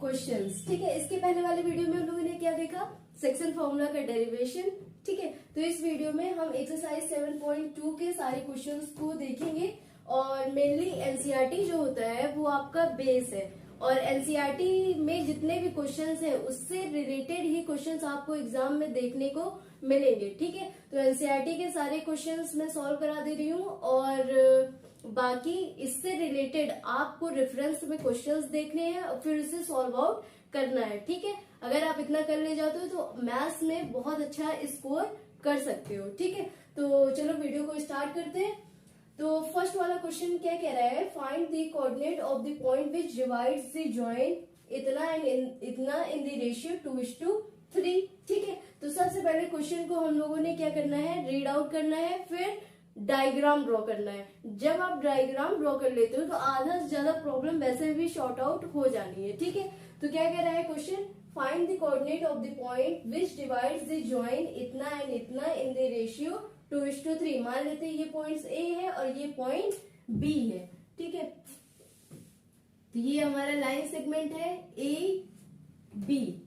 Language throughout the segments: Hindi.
क्वेश्चंस। ठीक है, इसके पहले वाले वीडियो में हम लोगों ने क्या देखा, सेक्शन फॉर्मूला का डेरिवेशन। ठीक है, तो इस वीडियो में हम एक्सरसाइज 7.2 के सारे क्वेश्चंस को देखेंगे और मेनली एनसीईआरटी जो होता है वो आपका बेस है और एनसीईआरटी में जितने भी क्वेश्चंस हैं उससे रिलेटेड ही क्वेश्चंस आपको एग्जाम में देखने को मिलेंगे। ठीक है, तो एनसीईआरटी के सारे क्वेश्चंस मैं सॉल्व करा दे रही हूँ और बाकी इससे रिलेटेड आपको रेफरेंस में क्वेश्चंस देखने हैं और फिर उसे सॉल्व आउट करना है। ठीक है, अगर आप इतना कर ले जाते हो तो मैथ्स में बहुत अच्छा स्कोर कर सकते हो। ठीक है, तो चलो वीडियो को स्टार्ट करते हैं। तो फर्स्ट वाला क्वेश्चन क्या कह रहा है, find the coordinate of the point which divides the joint इतना इन द रेशियो 2:3। ठीक है, तो सबसे पहले क्वेश्चन को हम लोगों ने क्या करना है, रीड आउट करना है, फिर डायग्राम ड्रॉ करना है। जब आप डायग्राम ड्रॉ कर लेते हो तो आधा से ज्यादा प्रॉब्लम वैसे भी शॉर्ट आउट हो जानी है। ठीक है, तो क्या कह रहा है question, find the coordinate of the point which divides the joint इतना एंड इतना इन द रेशियो 2:3। मान लेते हैं ये पॉइंट ए है और ये पॉइंट बी है। ठीक है, तो ये हमारा लाइन सेगमेंट है ए बी।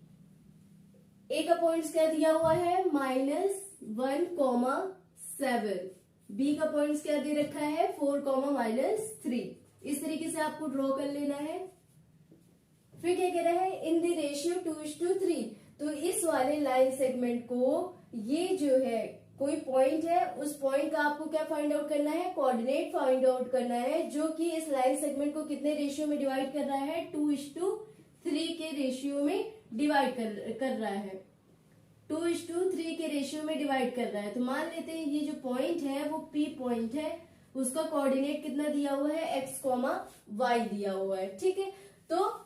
ए का पॉइंट क्या दिया हुआ है, -1,7। बी का पॉइंट क्या दे रखा है, 4,-3। इस तरीके से आपको ड्रॉ कर लेना है। फिर क्या कह रहा है, इन द रेशियो 2:3। तो इस वाले लाइन सेगमेंट को, ये जो है कोई पॉइंट है, उस पॉइंट का आपको क्या फाइंड आउट करना है, कोऑर्डिनेट फाइंड आउट करना है, जो कि इस लाइन सेगमेंट को कितने रेशियो में डिवाइड कर रहा है, 2:3 के रेशियो में डिवाइड कर रहा है। 2:3 के रेशियो में डिवाइड कर रहा है। तो मान लेते हैं ये जो पॉइंट है वो पी पॉइंट है, उसका कोऑर्डिनेट कितना दिया हुआ है, x, y दिया हुआ है। ठीक है, तो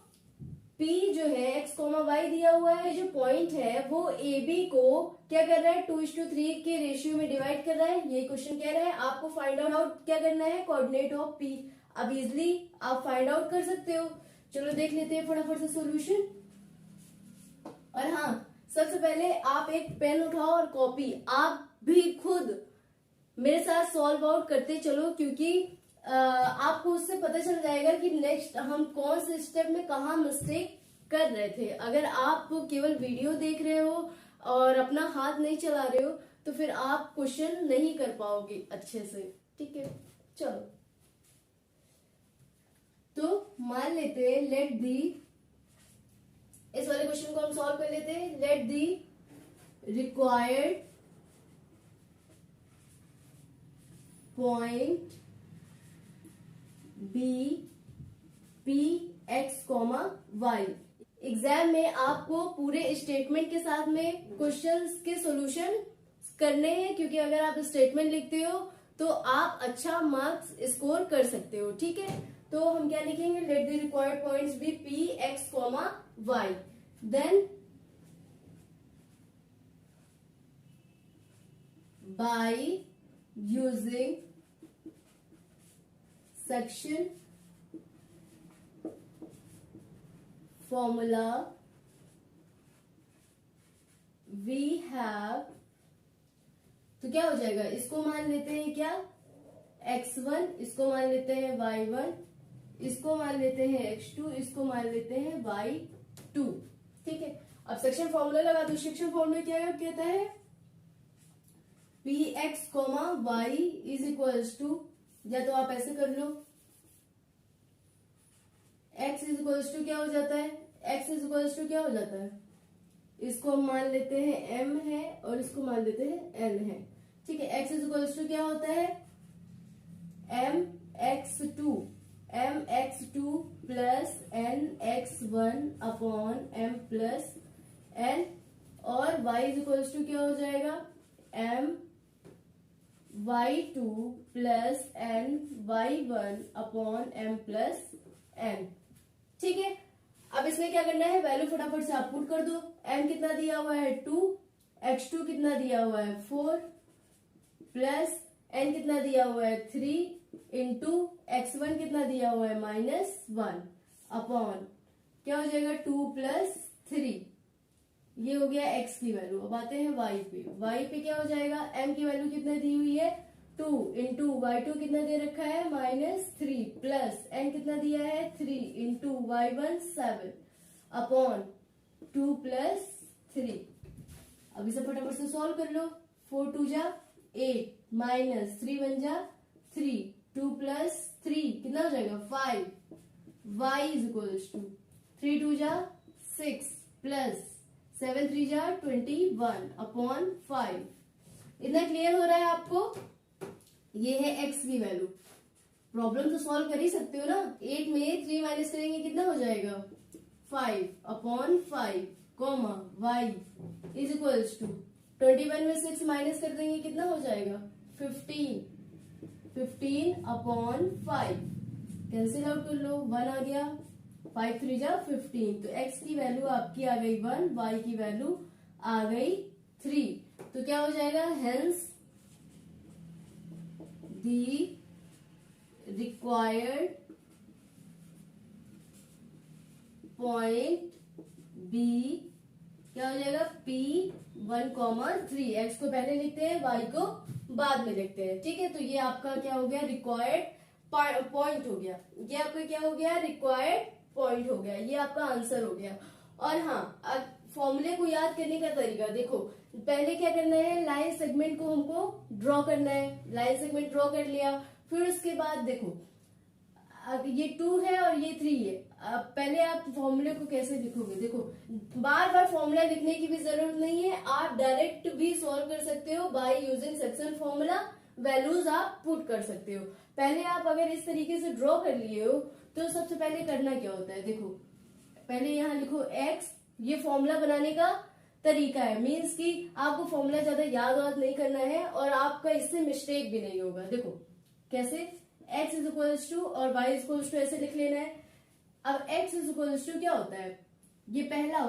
P जो है x, y दिया हुआ है, जो पॉइंट है वो AB को क्या कर रहा है, 2:3 के रेशियो में डिवाइड कर रहा है। ये क्वेश्चन कह रहा है आपको फाइंड आउट क्या करना है, कोऑर्डिनेट ऑफ P। अब इजिली आप फाइंड आउट कर सकते हो। चलो देख लेते हैं फटाफट से सॉल्यूशन। और हाँ, सबसे पहले आप एक पेन उठाओ और कॉपी, आप भी खुद मेरे साथ सॉल्व आउट करते चलो, क्योंकि आपको उससे पता चल जाएगा कि नेक्स्ट हम कौन से स्टेप में कहाँ मिस्टेक कर रहे थे। अगर आप केवल वीडियो देख रहे हो और अपना हाथ नहीं चला रहे हो तो फिर आप क्वेश्चन नहीं कर पाओगे अच्छे से। ठीक है, चलो तो मान लेते हैं, लेट दी, इस वाले क्वेश्चन को हम सॉल्व कर लेते हैं। Let the required point be P x, y। Exam में आपको पूरे स्टेटमेंट के साथ में क्वेश्चंस के सॉल्यूशन करने हैं, क्योंकि अगर आप स्टेटमेंट लिखते हो तो आप अच्छा मार्क्स स्कोर कर सकते हो। ठीक है, तो हम क्या लिखेंगे, let the required points be P x, y। Then by using section formula we have, तो क्या हो जाएगा, इसको मान लेते हैं क्या, x1, इसको मान लेते हैं y1, इसको मान लेते हैं x2, इसको मान लेते हैं y2। ठीक है, अब सेक्शन फॉर्मूला लगा दो। सेक्शन फॉर्मूला क्या कहता है, px, y is equals to, या तो आप ऐसे कर लो, x इज इक्वल्स टू क्या हो जाता है, x इज इक्वल्स टू क्या हो जाता है, इसको हम मान लेते हैं m है और इसको मान लेते हैं n है। ठीक है, x इज इक्वल्स टू क्या होता है, mx2 plus nx1 upon m plus n, और y इज इक्वल्स टू क्या हो जाएगा, my2 plus ny1 upon m plus n। ठीक है, अब इसमें क्या करना है, वैल्यू फटाफट से आप पुट कर दो। m कितना दिया हुआ है 2, x2 कितना दिया हुआ है 4, प्लस n कितना दिया हुआ है 3 इंटू x1 कितना दिया हुआ है -1 अपॉन क्या हो जाएगा 2 प्लस 3। ये हो गया x की वैल्यू। अब आते हैं y पे। y पे क्या हो जाएगा, m की वैल्यू कितने दी हुई है 2 इंटू y2 कितना दे रखा है -3 प्लस n कितना दिया है 3 इंटू y1 7 अपॉन 2 प्लस 3। अब इसे फटाफट से सॉल्व कर लो। 4 2 जा 8 माइनस 3 1 जा 3, 2 प्लस 3 कितना हो जाएगा 5, y इज इक्वल्स टू 3 2 जा 6 प्लस 7 3 जा 21 अपॉन 5। इतना क्लियर हो रहा है आपको? ये है x की वैल्यू। प्रॉब्लम तो सॉल्व कर ही सकते हो ना। 8 में 3 माइनस करेंगे कितना हो जाएगा 5 upon 5 comma y is equals to 21 में 6 माइनस कर देंगे कितना हो जाएगा 15 अपॉन 5। कैंसिल आउट कर लो, 1 आ गया, 5 3 जा 15। तो x की वैल्यू आपकी आ गई 1, y की वैल्यू आ गई 3। तो क्या हो जाएगा, hence the required point be क्या हो जाएगा P1,3। x को पहले लिखते हैं, y को बाद में लिखते हैं, ठीक है। तो ये आपका क्या हो गया, रिक्वायर्ड पॉइंट हो गया। ये आपका क्या हो गया, रिक्वायर्ड पॉइंट हो गया। ये आपका आंसर हो गया। और हाँ, फॉर्मूले को याद करने का तरीका देखो। पहले क्या करना है, लाइन सेगमेंट को हमको ड्रॉ करना है। लाइन सेगमेंट ड्रॉ कर लिया, फिर उसके बाद देखो अब ये 2 है और ये 3 है। अब पहले आप फॉर्मूले को कैसे लिखोगे, देखो बार बार फॉर्मूला लिखने की भी जरूरत नहीं है, आप डायरेक्ट भी सॉल्व कर सकते हो by using section formula. Values आप पुट कर सकते हो। पहले आप अगर इस तरीके से ड्रॉ कर लिए हो तो सबसे पहले करना क्या होता है, देखो पहले यहाँ लिखो x। ये फॉर्मूला बनाने का तरीका है, मीन्स कि आपको फॉर्मूला ज्यादा याद नहीं करना है और आपका इससे मिस्टेक भी नहीं होगा। देखो कैसे, x इज इक्वल्स टू और y इज इक्वल्स टू ऐसे लिख लेना है। अब x इज इक्वल्स टू क्या होता है, ये पहला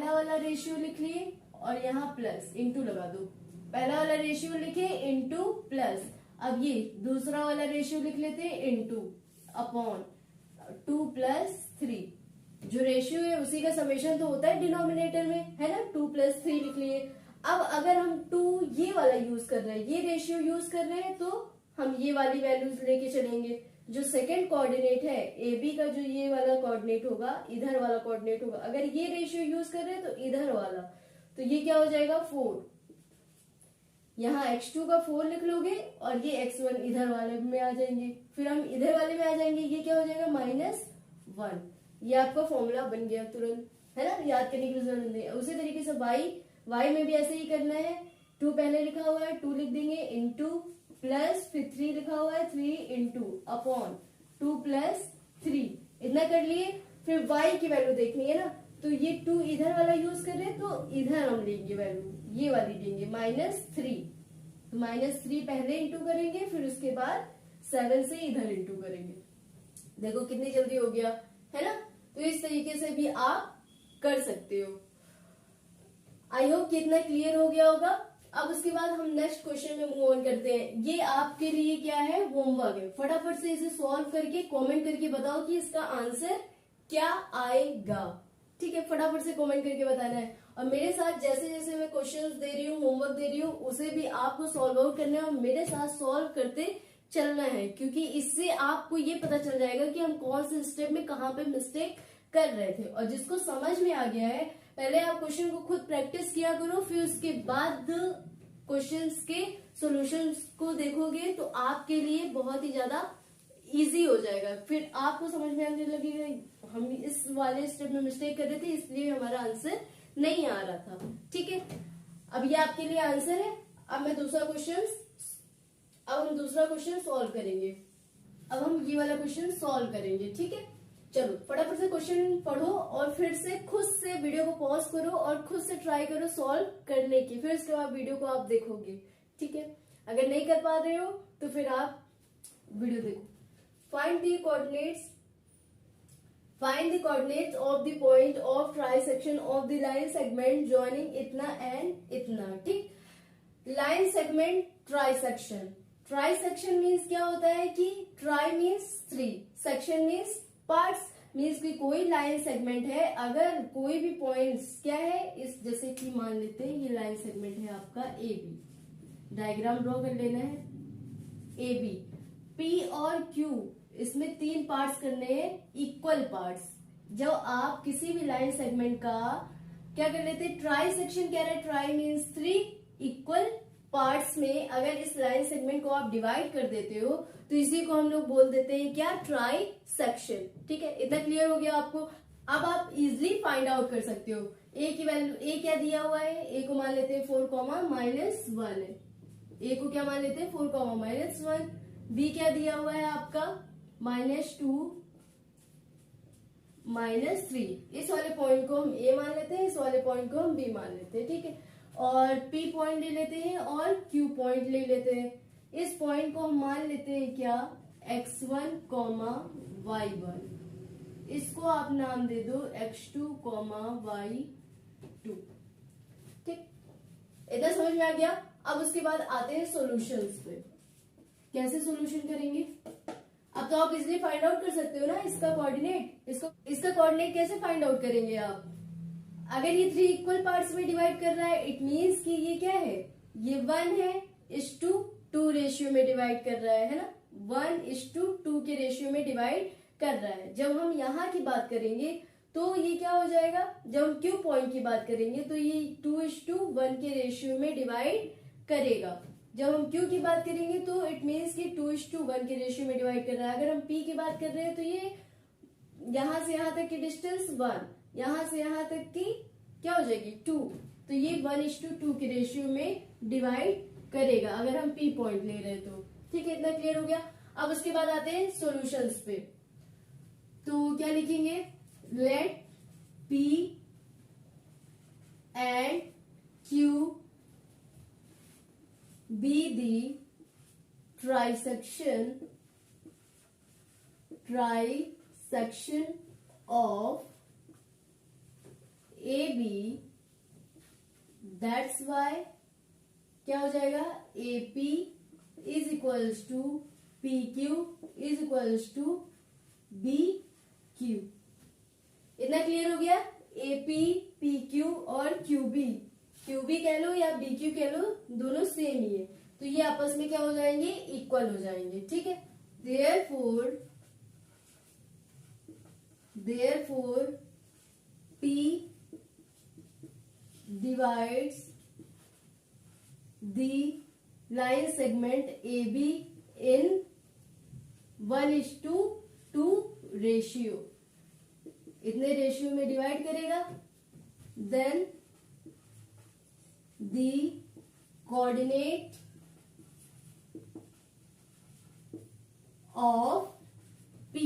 वाला रेशियो लिख लिए और यहाँ प्लस इंटू लगा दो। पहला वाला रेशियो लिखे इंटू प्लस। अब ये दूसरा वाला रेशियो लिख लेते हैं इंटू अपॉन 2 प्लस 3। जो रेशियो है उसी का समेशन तो होता है डिनोमिनेटर में, है ना। 2 प्लस 3 लिख लिए। अब अगर हम 2 ये वाला यूज कर रहे हैं, ये रेशियो यूज कर रहे हैं, तो हम ये वाली वैल्यूज लेके चलेंगे। जो सेकंड कोऑर्डिनेट है ए बी का, जो ये वाला कोऑर्डिनेट होगा, इधर वाला कोऑर्डिनेट होगा। अगर ये रेशियो यूज कर रहे हैं तो इधर वाला, तो ये क्या हो जाएगा 4। यहाँ x2 का 4 लिख लोगे और ये x1 इधर वाले में आ जाएंगे। फिर हम इधर वाले में आ जाएंगे, ये क्या हो जाएगा -1। ये आपका फॉर्मूला बन गया तुरंत, है ना। याद करने की जरूरत नहीं। उसी तरीके से y में भी ऐसे ही करना है। 2 पहले लिखा हुआ है, 2 लिख देंगे इंटू प्लस, फिर 3 लिखा हुआ है, 3 इंटू अपॉन 2 प्लस 3। इतना कर लिए। फिर y की वैल्यू देखनी है ना, तो ये 2 इधर वाला यूज कर रहे हैं, तो इधर हम लेंगे वैल्यू, ये वाली लेंगे -3। तो -3 पहले इंटू करेंगे, फिर उसके बाद 7 से इधर इंटू करेंगे। देखो कितनी जल्दी हो गया, है ना। तो इस तरीके से भी आप कर सकते हो। आई होप कि इतना क्लियर हो गया होगा। अब उसके बाद हम नेक्स्ट क्वेश्चन में मूव ऑन करते हैं। ये आपके लिए क्या है, होमवर्क है। फटाफट से इसे सॉल्व करके कमेंट करके बताओ कि इसका आंसर क्या आएगा। ठीक है, फटाफट से कमेंट करके बताना है। और मेरे साथ जैसे जैसे मैं क्वेश्चंस दे रही हूँ, होमवर्क दे रही हूँ, उसे भी आपको सॉल्व आउट करना है और मेरे साथ सॉल्व करते चलना है, क्योंकि इससे आपको ये पता चल जाएगा कि हम कौन से स्टेप में कहाँ पे मिस्टेक कर रहे थे। और जिसको समझ में आ गया है, पहले आप क्वेश्चन को खुद प्रैक्टिस किया करो, फिर उसके बाद क्वेश्चंस के सॉल्यूशंस को देखोगे तो आपके लिए बहुत ही ज्यादा इजी हो जाएगा। फिर आपको समझ में आने लगेगा हम इस वाले स्टेप में मिस्टेक कर रहे थे, इसलिए हमारा आंसर नहीं आ रहा था। ठीक है, अब ये आपके लिए आंसर है। अब हम दूसरा क्वेश्चन सॉल्व करेंगे। अब हम ये वाला क्वेश्चन सॉल्व करेंगे। ठीक है, चलो फटाफट से क्वेश्चन पढ़ो और फिर से खुद से वीडियो को पॉज करो और खुद से ट्राई करो सॉल्व करने की। फिर उसके बाद वीडियो को आप देखोगे। ठीक है, अगर नहीं कर पा रहे हो तो फिर आप वीडियो देखो। Find the coordinates of the point of trisection of the line segment joining इतना एंड इतना। ठीक, line segment trisection. Trisection means क्या होता है कि try means 3, section means parts. Means कि कोई लाइन सेगमेंट है, अगर कोई भी पॉइंट्स क्या है, इस जैसे कि मान लेते हैं ये लाइन सेगमेंट है आपका ए बी। डायग्राम ड्रॉ कर लेना है ए बी, पी और क्यू, इसमें 3 पार्ट्स करने हैं, इक्वल पार्ट्स। जब आप किसी भी लाइन सेगमेंट का क्या कर लेते हैं, ट्राई सेक्शन कह रहा है, ट्राई मीन्स 3 इक्वल पार्ट्स में अगर इस लाइन सेगमेंट को आप डिवाइड कर देते हो तो इसी को हम लोग बोल देते हैं क्या, ट्राई सेक्शन। ठीक है, इतना क्लियर हो गया आपको। अब आप इजिली फाइंड आउट कर सकते हो ए की वैल्यू, ए क्या दिया हुआ है, ए को मान लेते हैं 4,-1 है, ए को क्या मान लेते हैं 4,-1, बी क्या दिया हुआ है आपका -2 -3, इस वाले पॉइंट को हम ए मान लेते हैं, इस वाले पॉइंट को हम बी मान लेते हैं। ठीक है, और पी पॉइंट ले लेते हैं और क्यू पॉइंट ले लेते हैं। इस पॉइंट को हम मान लेते हैं क्या, x1, y1, इसको आप नाम दे दो x2, y2। ठीक, इतना समझ में आ गया। अब उसके बाद आते हैं सॉल्यूशंस पे, कैसे सॉल्यूशन करेंगे। अब तो आप इजिली फाइंड आउट कर सकते हो ना इसका कोऑर्डिनेट, इसका कोऑर्डिनेट कैसे फाइंड आउट करेंगे आप, अगर ये 3 इक्वल पार्ट्स में डिवाइड कर रहा है, इट मीन्स कि ये क्या है, ये 1 है 1:2 रेशियो में डिवाइड कर रहा है ना, 1:2 के रेशियो में डिवाइड कर रहा है। जब हम यहाँ की बात करेंगे तो ये क्या हो जाएगा, जब हम क्यू पॉइंट की बात करेंगे तो ये 2:1 के रेशियो में डिवाइड करेगा। जब हम क्यू की बात करेंगे तो इट मीन्स कि 2:1 के रेशियो में डिवाइड कर रहा है। अगर हम पी की बात कर रहे हैं तो ये यहां से यहां तक की डिस्टेंस 1, यहां से यहां तक की क्या हो जाएगी 2, तो ये 1:2 के रेशियो में डिवाइड करेगा अगर हम पी पॉइंट ले रहे हैं तो। ठीक है, इतना क्लियर हो गया। अब उसके बाद आते हैं सॉल्यूशंस पे, तो क्या लिखेंगे, let P and Q be the trisection of AB, that's why क्या हो जाएगा, AP is equals to PQ is equals to BQ। इतना क्लियर हो गया। AP, PQ और QB, QB कह लो या BQ कह लो, दोनों सेम ही है, तो ये आपस में क्या हो जाएंगे, इक्वल हो जाएंगे। ठीक है, therefore P divides the line segment AB in 1:2 ratio, इतने रेशियो में डिवाइड करेगा। Then the coordinate of P,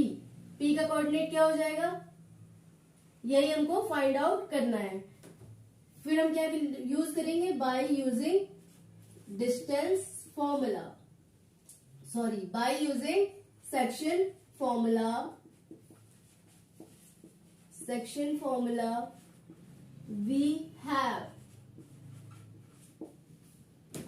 P का कोऑर्डिनेट क्या हो जाएगा, यही हमको फाइंड आउट करना है। फिर हम क्या यूज करेंगे, by using distance formula, sorry by using section formula we have.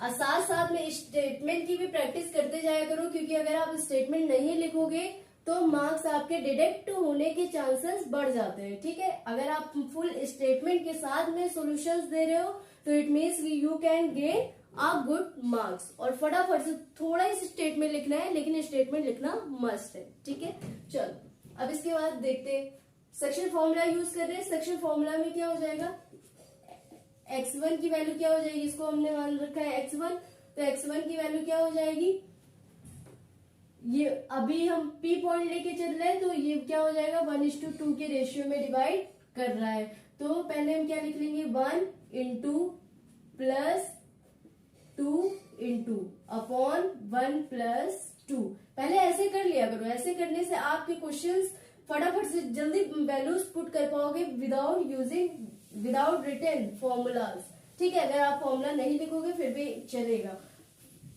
साथ साथ में स्टेटमेंट की भी प्रैक्टिस करते जाया करो, क्योंकि अगर आप स्टेटमेंट नहीं लिखोगे तो मार्क्स आपके डिडक्ट होने के चांसेस बढ़ जाते हैं। ठीक है, अगर आप फुल स्टेटमेंट के साथ में सॉल्यूशंस दे रहे हो तो it means you can gain a good marks. और फटाफट से थोड़ा ही स्टेटमेंट लिखना है, लेकिन स्टेटमेंट लिखना मस्ट है। ठीक है, चलो अब इसके बाद देखते हैं सेक्शन फॉर्मूला यूज कर रहे हैं। सेक्शन फॉर्मूला में क्या हो जाएगा, x1 की वैल्यू क्या हो जाएगी, इसको हमने मान रखा है x1, तो x1 की वैल्यू क्या हो जाएगी, ये अभी हम P पॉइंट लेके चल रहे हैं तो ये क्या हो जाएगा, 1:2 के रेशियो में डिवाइड कर रहा है। तो पहले हम क्या लिख लेंगे, 1 × +2 × अपॉन 1 + 2। पहले ऐसे कर लिया करो, ऐसे करने से आपके क्वेश्चंस फटाफट से जल्दी वैल्यूज पुट कर पाओगे विदाउट रिटन फॉर्मूलाज। ठीक है, अगर आप फॉर्मूला नहीं लिखोगे फिर भी चलेगा।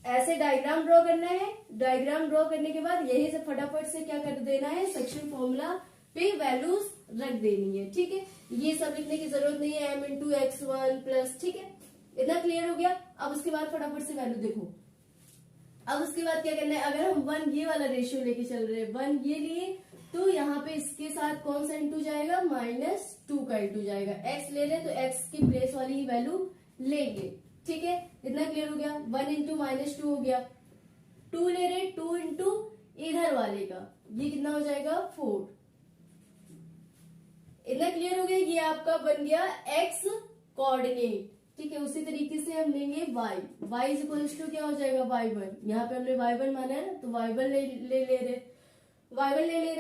ऐसे डायग्राम ड्रॉ करना है, डायग्राम ड्रॉ करने के बाद यही से फटाफट से क्या कर देना है, सेक्शन फॉर्मूला पे वैल्यूज रख देनी है। ठीक है, ये सब लिखने की जरूरत नहीं है, m × x1 प्लस। ठीक है, इतना क्लियर हो गया। अब उसके बाद फटाफट से वैल्यू देखो। अब उसके बाद क्या करना है, अगर हम 1 ये वाला रेशियो लेके चल रहे हैं, 1 ये लिए तो यहाँ पे इसके साथ कौन सा इंटू जाएगा, -2 का इंटू जाएगा। x ले रहे तो x की प्लेस वाली ही वैल्यू लेंगे। ठीक है, इतना क्लियर हो गया। 1 × -2 हो गया, 2 ले रहे 2 × इधर वाले का, ये कितना हो जाएगा 4। इतना क्लियर हो गया, ये आपका बन गया एक्स कोऑर्डिनेट। ठीक है, उसी तरीके से हम लेंगे y, y is equal to क्या हो जाएगा y1, यहाँ पे हमने y1 माना है ना, तो y1 ले रहे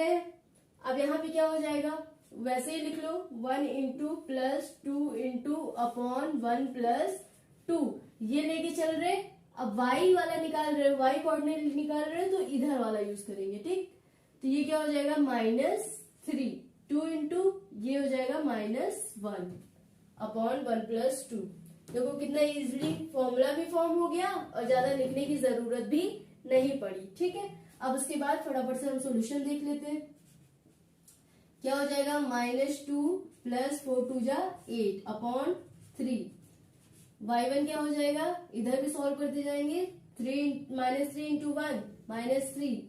हैं। अब यहाँ पे क्या हो जाएगा, वैसे ही लिख लो 1 into plus 2 into upon 1 plus 2, ये लेके चल रहे। अब y वाला निकाल रहे, y कोऑर्डिनेट निकाल रहे तो इधर वाला यूज करेंगे। ठीक, तो ये क्या हो जाएगा -3, 2 इंटू ये हो जाएगा -1 अपॉन 1 प्लस 2। देखो कितना इजीली फॉर्मूला भी फॉर्म हो गया और ज्यादा लिखने की जरूरत भी नहीं पड़ी। ठीक है, अब उसके बाद फटाफट से हम सॉल्यूशन देख लेते हैं। क्या हो जाएगा -2 प्लस 4 2 जा 8 अपॉन 3। y1 क्या हो जाएगा, इधर भी सॉल्व करते जाएंगे, -3 इंटू 1 -3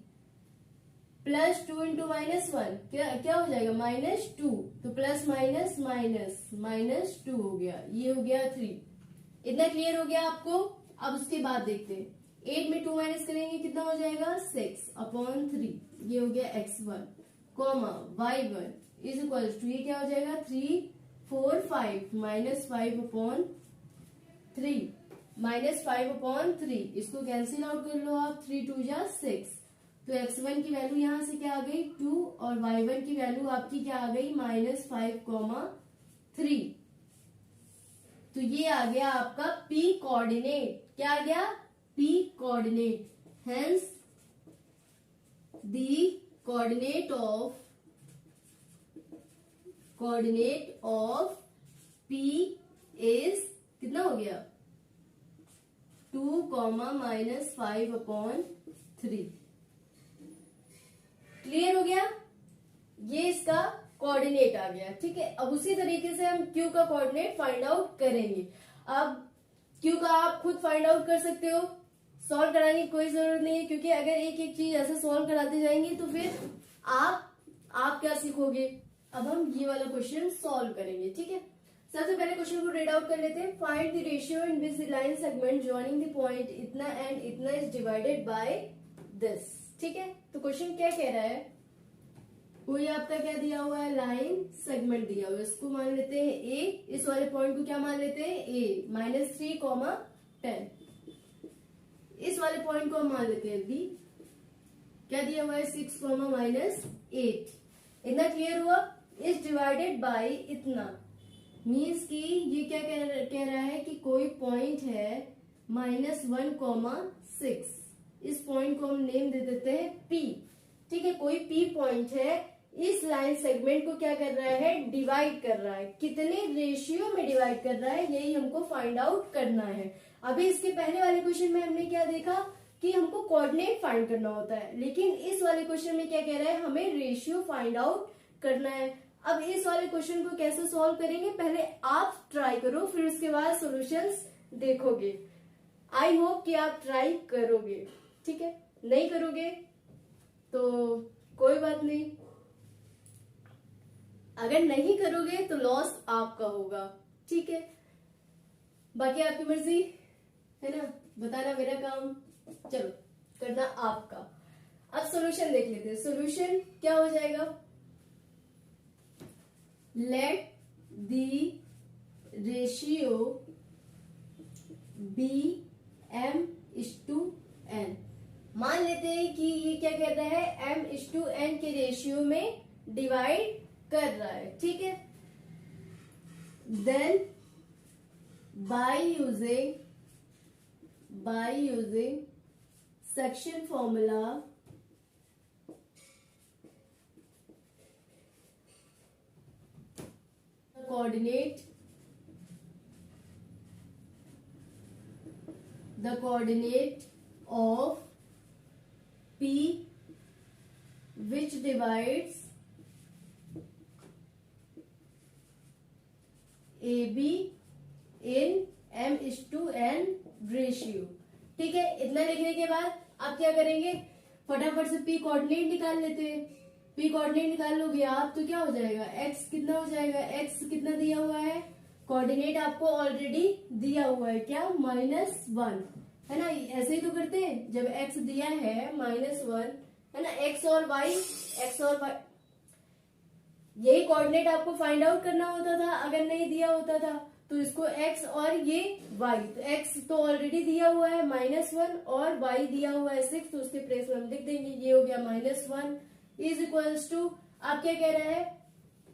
प्लस 2 इंटू -1 क्या हो जाएगा -2, तो प्लस माइनस माइनस -2 हो गया, ये हो गया 3। इतना क्लियर हो गया आपको। अब उसके बाद देखते हैं, 8 में 2 माइनस करेंगे कितना हो जाएगा 6 अपॉन 3, ये हो गया x1 comma y1 is equal to ये क्या हो जाएगा 3 4 5 -5 अपॉन 3 -5 अपॉन 3, इसको कैंसिल आउट कर लो आप, 3 2 जा 6, तो x1 की वैल्यू यहां से क्या आ गई 2 और y1 की वैल्यू आपकी क्या आ गई -5,3। तो ये आ गया आपका p कोऑर्डिनेट। क्या आ गया p coordinate, hence the coordinate of p is कितना हो गया 2, -5 अपॉन 3। क्लियर हो गया, ये इसका कोऑर्डिनेट आ गया। ठीक है, अब उसी तरीके से हम Q का कोऑर्डिनेट फाइंड आउट करेंगे। अब Q का आप खुद फाइंड आउट कर सकते हो, सॉल्व कराने की कोई जरूरत नहीं है, क्योंकि अगर एक एक चीज ऐसे सॉल्व कराते जाएंगे तो फिर आप क्या सीखोगे। अब हम ये वाला क्वेश्चन सॉल्व करेंगे। ठीक है, सबसे पहले क्वेश्चन को रीड आउट कर लेते हैं। Find the ratio in which the line segment joining the point इतना एंड इतना इज डिवाइडेड बाय दिस। ठीक है, तो क्वेश्चन क्या कह रहा है, कोई आपका क्या दिया हुआ है लाइन सेगमेंट दिया हुआ है, इसको मान लेते हैं ए, इस वाले पॉइंट को क्या मान लेते हैं ए, -3, 10। इस वाले पॉइंट को हम मान लेते हैं बी, क्या दिया हुआ है 6, -8। इतना क्लियर हुआ, इज डिवाइडेड बाय इतना, मीन्स कि ये क्या कह रहा है कि कोई पॉइंट है -1, 6, इस पॉइंट को हम नेम दे देते हैं पी। ठीक है, कोई पी पॉइंट है, इस लाइन सेगमेंट को क्या कर रहा है डिवाइड कर रहा है, कितने रेशियो में डिवाइड कर रहा है, यही हमको फाइंड आउट करना है। अभी इसके पहले वाले क्वेश्चन में हमने क्या देखा कि हमको कोऑर्डिनेट फाइंड करना होता है, लेकिन इस वाले क्वेश्चन में क्या कह रहा है हमें रेशियो फाइंड आउट करना है। अब इस वाले क्वेश्चन को कैसे सॉल्व करेंगे, पहले आप ट्राई करो, फिर उसके बाद सॉल्यूशंस देखोगे। आई होप कि आप ट्राई करोगे। ठीक है, नहीं करोगे तो कोई बात नहीं, अगर नहीं करोगे तो लॉस आपका होगा। ठीक है, बाकी आपकी मर्जी है ना, बताना मेरा काम, चलो करना आपका। अब सॉल्यूशन देख लेते हैं। सॉल्यूशन क्या हो जाएगा, let the ratio B m/n। मान लेते हैं कि ये क्या कर रहा है m/n के रेशियो में डिवाइड कर रहा है। ठीक है, then by using section formula the coordinate of P which divides AB in m/n ratio. ठीक है, इतना लिखने के बाद आप क्या करेंगे, फटाफट से P कोऑर्डिनेट निकाल लेते हैं। P कोऑर्डिनेट निकाल लोगे आप तो क्या हो जाएगा, x कितना हो जाएगा, x कितना दिया हुआ है, कोऑर्डिनेट आपको ऑलरेडी दिया हुआ है क्या -1, है ना। ऐसे ही तो करते हैं, जब x दिया है -1 है ना, x और y यही कोऑर्डिनेट आपको फाइंड आउट करना होता था अगर नहीं दिया होता था। तो इसको x और ये y, तो x तो ऑलरेडी दिया हुआ है -1 और y दिया हुआ है 6, तो उसके प्लेस में हम लिख देंगे। ये हो गया -1 इज इक्वल्स टू, आप क्या कह रहा है,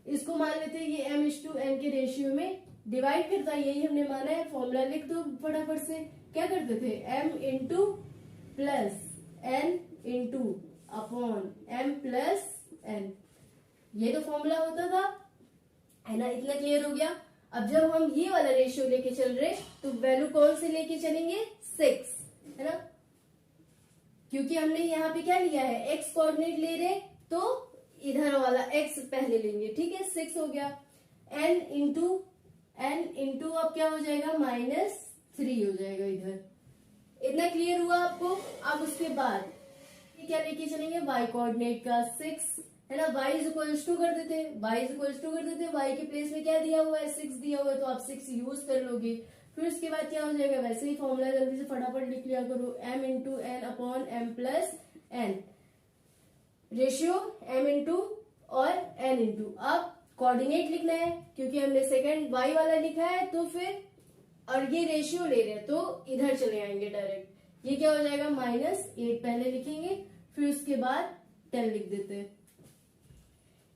इसको मान लेते हैं ये m/n के रेशियो में डिवाइड करता है, यही हमने माना है। फॉर्मूला लिख दो फटाफट से। क्या करते थे, m into plus n into upon m plus n, ये तो फॉर्मूला होता था, है ना। इतना क्लियर हो गया। अब जब हम ये वाला रेशियो लेके चल रहे, तो वैल्यू कौन से लेके चलेंगे, 6, है ना, क्योंकि हमने यहाँ पे क्या लिया है, x कोऑर्डिनेट ले रहे, तो इधर वाला x पहले लेंगे, ठीक है। 6 हो गया, n इंटू अब क्या हो जाएगा, -3 हो जाएगा इधर। इतना क्लियर हुआ आपको। अब उसके बाद क्या लेके चलेंगे, y कोऑर्डिनेट का 6, है ना। y इज इक्वल्स टू कर देते, y के प्लेस में क्या दिया हुआ है, 6 दिया हुआ है, तो आप 6 यूज कर लोगे। फिर उसके बाद क्या हो जाएगा, वैसे ही फॉर्मूला जल्दी से फटाफट लिख लिया करो, m into n upon m plus n, ratio m into और n इंटू। अब कोऑर्डिनेट लिखना है, क्योंकि हमने सेकंड y वाला लिखा है, तो फिर और ये रेशियो ले रहे हैं, तो इधर चले आएंगे डायरेक्ट। ये क्या हो जाएगा, -8 पहले लिखेंगे, फिर उसके बाद 10 लिख देते हैं।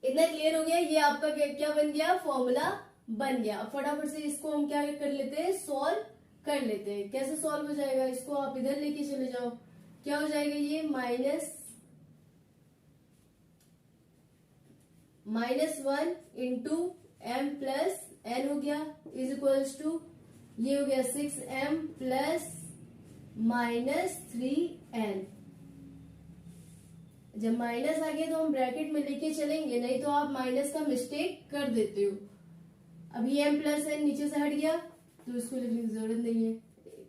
इतना क्लियर हो गया। ये आपका क्या बन गया, फॉर्मूला बन गया। अब फटाफट से इसको हम क्या कर लेते हैं, सॉल्व कर लेते हैं। कैसे सॉल्व हो जाएगा, इसको आप इधर लेके चले जाओ। क्या हो जाएगा, ये -1 इंटू m प्लस n हो गया, इज इक्वल्स टू, ये हो गया 6m प्लस -3n। जब माइनस आ गया तो हम ब्रैकेट में लेके चलेंगे, नहीं तो आप माइनस का मिस्टेक कर देते हो। अब ये m प्लस n नीचे से हट गया, तो इसको लिखने की जरूरत नहीं है।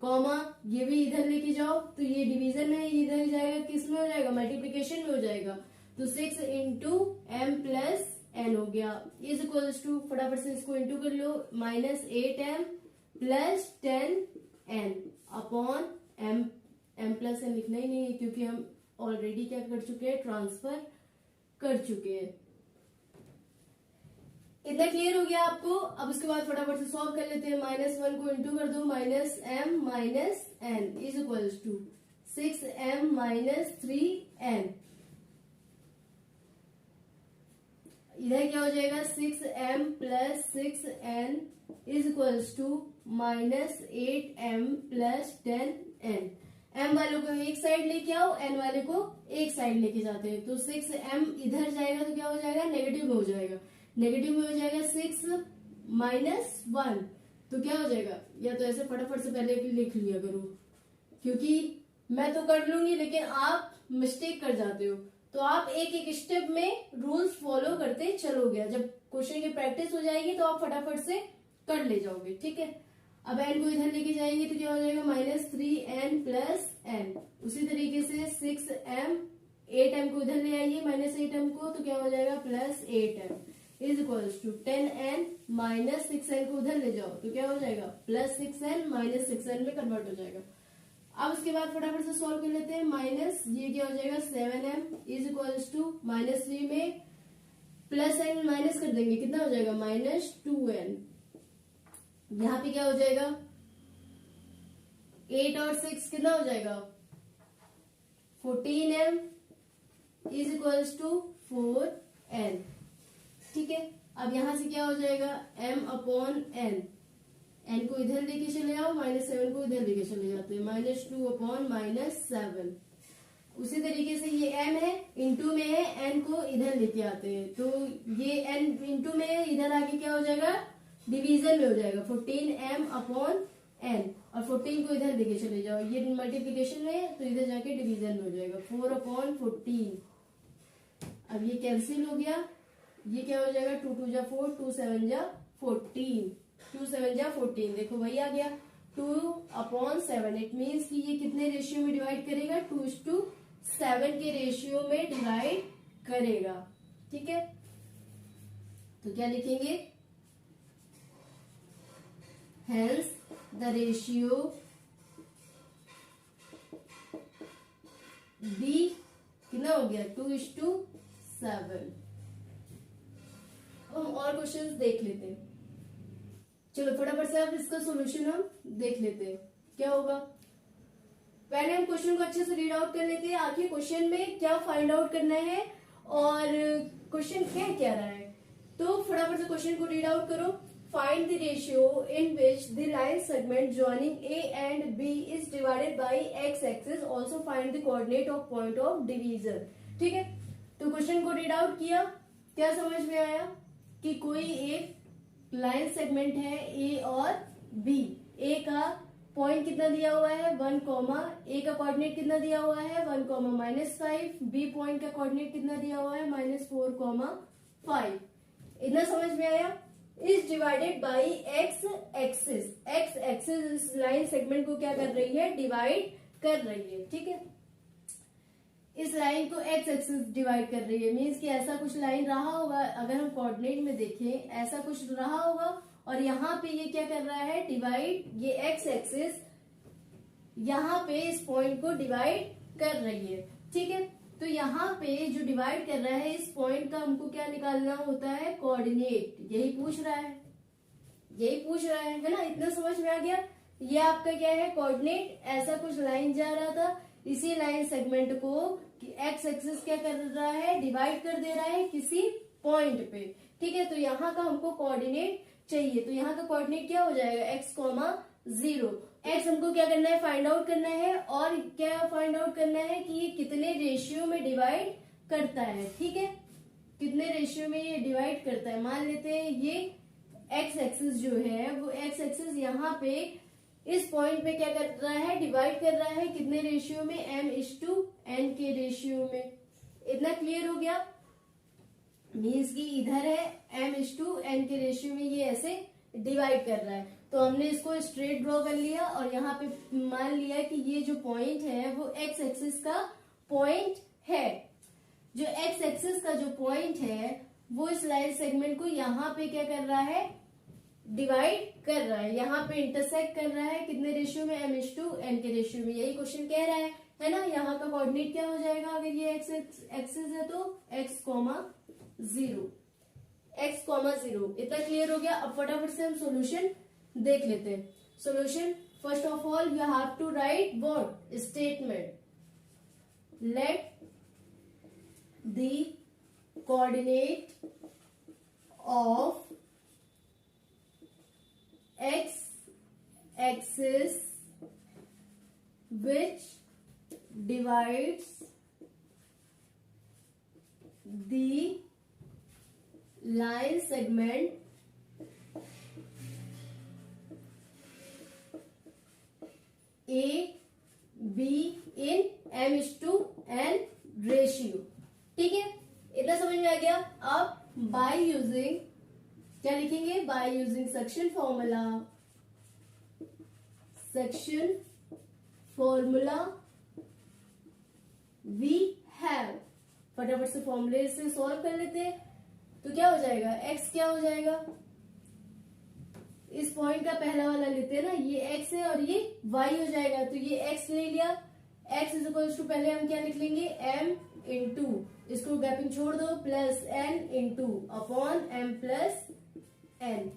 कॉमा ये भी इधर लेके जाओ, तो ये डिवीजन में इधर ही जाएगा, किस में हो जाएगा, मल्टीप्लीकेशन में हो जाएगा। तो 6 इंटू m प्लस n हो गया, इज इक्वल्स टू, फटाफट से इसको इंटू कर लो, -8m plus 10n upon m plus n लिखना ही नहीं है, क्योंकि हम ऑलरेडी क्या कर चुके हैं, ट्रांसफर कर चुके हैं। इतना क्लियर हो गया आपको। अब उसके बाद फटाफट से सॉल्व कर लेते हैं। -1 को इंटू कर दो, -m minus n is equals to 6m minus 3n। इधर क्या हो जाएगा, 6m plus 6n is equals to -8m plus 10n। m वालों को एक साइड लेके आओ, n वाले को एक साइड लेके जाते हैं, तो 6m इधर जाएगा तो क्या हो जाएगा, नेगेटिव में हो जाएगा। नेगेटिव में हो जाएगा 6 माइनस 1, तो क्या हो जाएगा, या तो ऐसे फटाफट से पहले लिख लिया करो, क्योंकि मैं तो कर लूंगी लेकिन आप मिस्टेक कर जाते हो। तो आप एक एक स्टेप में रूल्स फॉलो करते चलोगे, जब क्वेश्चन की प्रैक्टिस हो जाएगी तो आप फटाफट से कर ले जाओगे, ठीक है। अब n को इधर लेके जाएंगे तो क्या हो जाएगा, -3n प्लस n। उसी तरीके से 6m, 8m को इधर ले आइए, -8m को, तो क्या हो जाएगा, +8m is equals to 10n minus 6n को उधर ले जाओ, तो क्या हो जाएगा, +6n माइनस 6n में कन्वर्ट हो जाएगा। अब उसके बाद फटाफट से सॉल्व कर लेते हैं। माइनस ये क्या हो जाएगा, 7m इज इक्वल्स टू -3 में +n माइनस कर देंगे, कितना हो जाएगा, -2n। यहाँ पे क्या हो जाएगा, 8 और 6 कितना हो जाएगा, 14m is equals to 4n, ठीक है। अब यहां से क्या हो जाएगा, m अपॉन n, n को इधर लेके चले आओ, -7 को इधर लेके चले जाते हैं, -2 अपॉन -7। उसी तरीके से ये m है, इंटू में है, n को इधर लेके आते हैं, तो ये n इंटू में है, इधर आके क्या हो जाएगा, डिवीजन में हो जाएगा, 14m अपॉन n, और 14 को इधर लेके चले जाओ, ये मल्टीप्लीकेशन में है, तो इधर जाके डिवीजन में हो जाएगा, 4 अपॉन 14। अब ये कैंसिल हो गया, ये क्या हो जाएगा, 2 2 जा 4, 2 7 जा 14, 2 7 जा 14, देखो वही आ गया, 2 अपॉन 7। इट मीन्स कि ये कितने रेशियो में डिवाइड करेगा, 2:7 के रेशियो में डिवाइड करेगा, ठीक है। तो क्या लिखेंगे, hence the ratio B कितना हो गया, 2:7। हम और क्वेश्चंस देख लेते हैं। चलो फटाफट से अब इसका सॉल्यूशन हम देख लेते हैं क्या होगा। पहले हम क्वेश्चन को अच्छे से रीड आउट कर लेते हैं, आखिर क्वेश्चन में क्या फाइंड आउट करना है और क्वेश्चन कह क्या रहा है। तो फटाफट से क्वेश्चन को रीड आउट करो। Find the ratio in which the line segment joining A and B is divided by x axis, also find the coordinate of point of division. ठीक है, तो क्वेश्चन को रीड आउट किया, क्या समझ में आया कि कोई एक लाइन सेगमेंट है ए और बी, ए का पॉइंट कितना दिया हुआ है 1 कॉमा, ए का कोऑर्डिनेट कितना दिया हुआ है 1 कॉमा -5, बी पॉइंट का कोऑर्डिनेट कितना दिया हुआ है -4 कॉमा 5। इतना समझ में आया। Is divided by x axis, x axis इस लाइन सेगमेंट को क्या कर रही है, डिवाइड कर रही है। ठीक है, इस लाइन को एक्स एक्सिस डिवाइड कर रही है, मीन्स कि ऐसा कुछ लाइन रहा होगा, अगर हम कोऑर्डिनेट में देखें ऐसा कुछ रहा होगा और यहाँ पे ये क्या कर रहा है, डिवाइड, ये एक्स एक्सिस यहाँ पे इस पॉइंट को डिवाइड कर रही है। ठीक है, तो यहाँ पे जो डिवाइड कर रहा है इस पॉइंट का हमको क्या निकालना होता है, कोऑर्डिनेट। यही पूछ रहा है, यही पूछ रहा है ना। इतना समझ में आ गया। ये आपका क्या है, कोऑर्डिनेट। ऐसा कुछ लाइन जा रहा था, इसी लाइन सेगमेंट को एक्स एक्सिस क्या कर रहा है, डिवाइड कर दे रहा है किसी पॉइंट पे। ठीक है, तो यहाँ का हमको कोऑर्डिनेट चाहिए, तो यहाँ का कोऑर्डिनेट क्या हो जाएगा, एक्स कॉमा 0। एक्स हमको क्या करना है, फाइंड आउट करना है, और क्या फाइंड आउट करना है कि ये कितने रेशियो में डिवाइड करता है। ठीक है, कितने रेशियो में ये डिवाइड करता है। मान लेते हैं ये एक्स एक्सिस जो है वो एक्स एक्सिस यहाँ पे इस पॉइंट पे क्या कर रहा है, डिवाइड कर रहा है कितने रेशियो में, m/n के रेशियो में। इतना क्लियर हो गया। मीन्स कि इधर है m/n के रेशियो में ये ऐसे डिवाइड कर रहा है, तो हमने इसको स्ट्रेट ड्रॉ कर लिया और यहाँ पे मान लिया कि ये जो पॉइंट है वो एक्स एक्सिस का पॉइंट है। जो एक्स एक्सिस का जो पॉइंट है वो इस लाइन सेगमेंट को यहाँ पे क्या कर रहा है, डिवाइड कर रहा है, यहाँ पे इंटरसेक्ट कर रहा है कितने रेशियो में, m/n के रेशियो में। यही क्वेश्चन कह रहा है ना। यहाँ का कोऑर्डिनेट क्या हो जाएगा, अगर ये एक्स एक्सिस है तो x कॉमा 0, x कॉमा 0। इतना क्लियर हो गया। अब फटाफट से हम सॉल्यूशन देख लेते हैं। Solution, first of all you have to write what, statement, let the coordinate of x axis which divides the line segment A B in m/n ratio. ठीक है, इतना समझ में आ गया। अब बाय यूजिंग क्या लिखेंगे, by using section formula, section formula we have. फटाफट से फॉर्मूले से सॉल्व कर लेते हैं। तो क्या हो जाएगा, x क्या हो जाएगा, इस पॉइंट का पहला वाला लेते हैं ना, ये x है और ये y हो जाएगा। तो ये x ले लिया, x इज इक्वल टू, पहले हम क्या लिख लेंगे, m इंटू, इसको गैपिंग छोड़ दो, plus n into upon m plus n।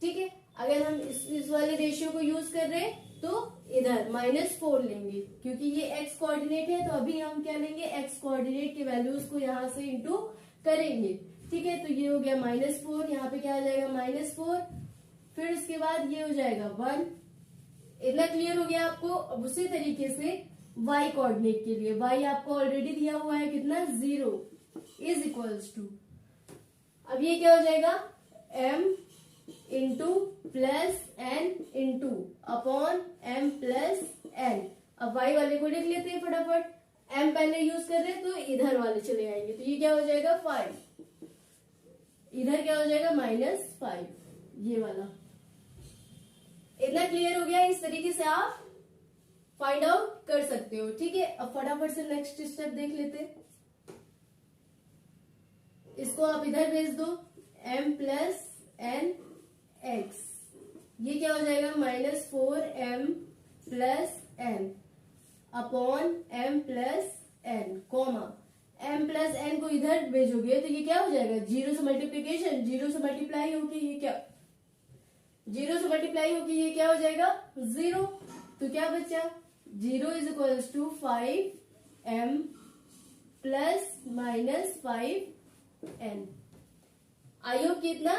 ठीक है, अगर हम इस वाले रेशियो को यूज कर रहे हैं तो इधर -4 लेंगे, क्योंकि ये x कोऑर्डिनेट है। तो अभी हम क्या लेंगे, x कोऑर्डिनेट के वैल्यूज को यहाँ से इंटू करेंगे। ठीक है, तो ये हो गया -4, यहाँ पे क्या आ जाएगा -4, फिर उसके बाद ये हो जाएगा 1। इतना क्लियर हो गया आपको। अब उसी तरीके से y कोऑर्डिनेट के लिए, y आपको ऑलरेडी दिया हुआ है कितना, 0 इज इक्वल्स टू, अब ये क्या हो जाएगा, m into plus n into upon m plus n। अब y वाले को लिख लेते हैं फटाफट, m पहले यूज कर रहे हैं तो इधर वाले चले आएंगे, तो ये क्या हो जाएगा 5, इधर क्या हो जाएगा -5, ये वाला। इतना क्लियर हो गया। इस तरीके से आप फाइंड आउट कर सकते हो। ठीक है, अब फटाफट से नेक्स्ट स्टेप देख लेते हैं। इसको आप इधर भेज दो, m प्लस n x, ये क्या हो जाएगा -4m plus n upon m plus n, comma m plus n को इधर भेजोगे तो ये क्या हो जाएगा, जीरो से मल्टीप्लीकेशन, जीरो से मल्टीप्लाई होके ये क्या, जीरो से मल्टीप्लाई होके ये क्या हो जाएगा, जीरो। तो क्या बचा, zero is equals to 5m plus minus 5n। I hope कि इतना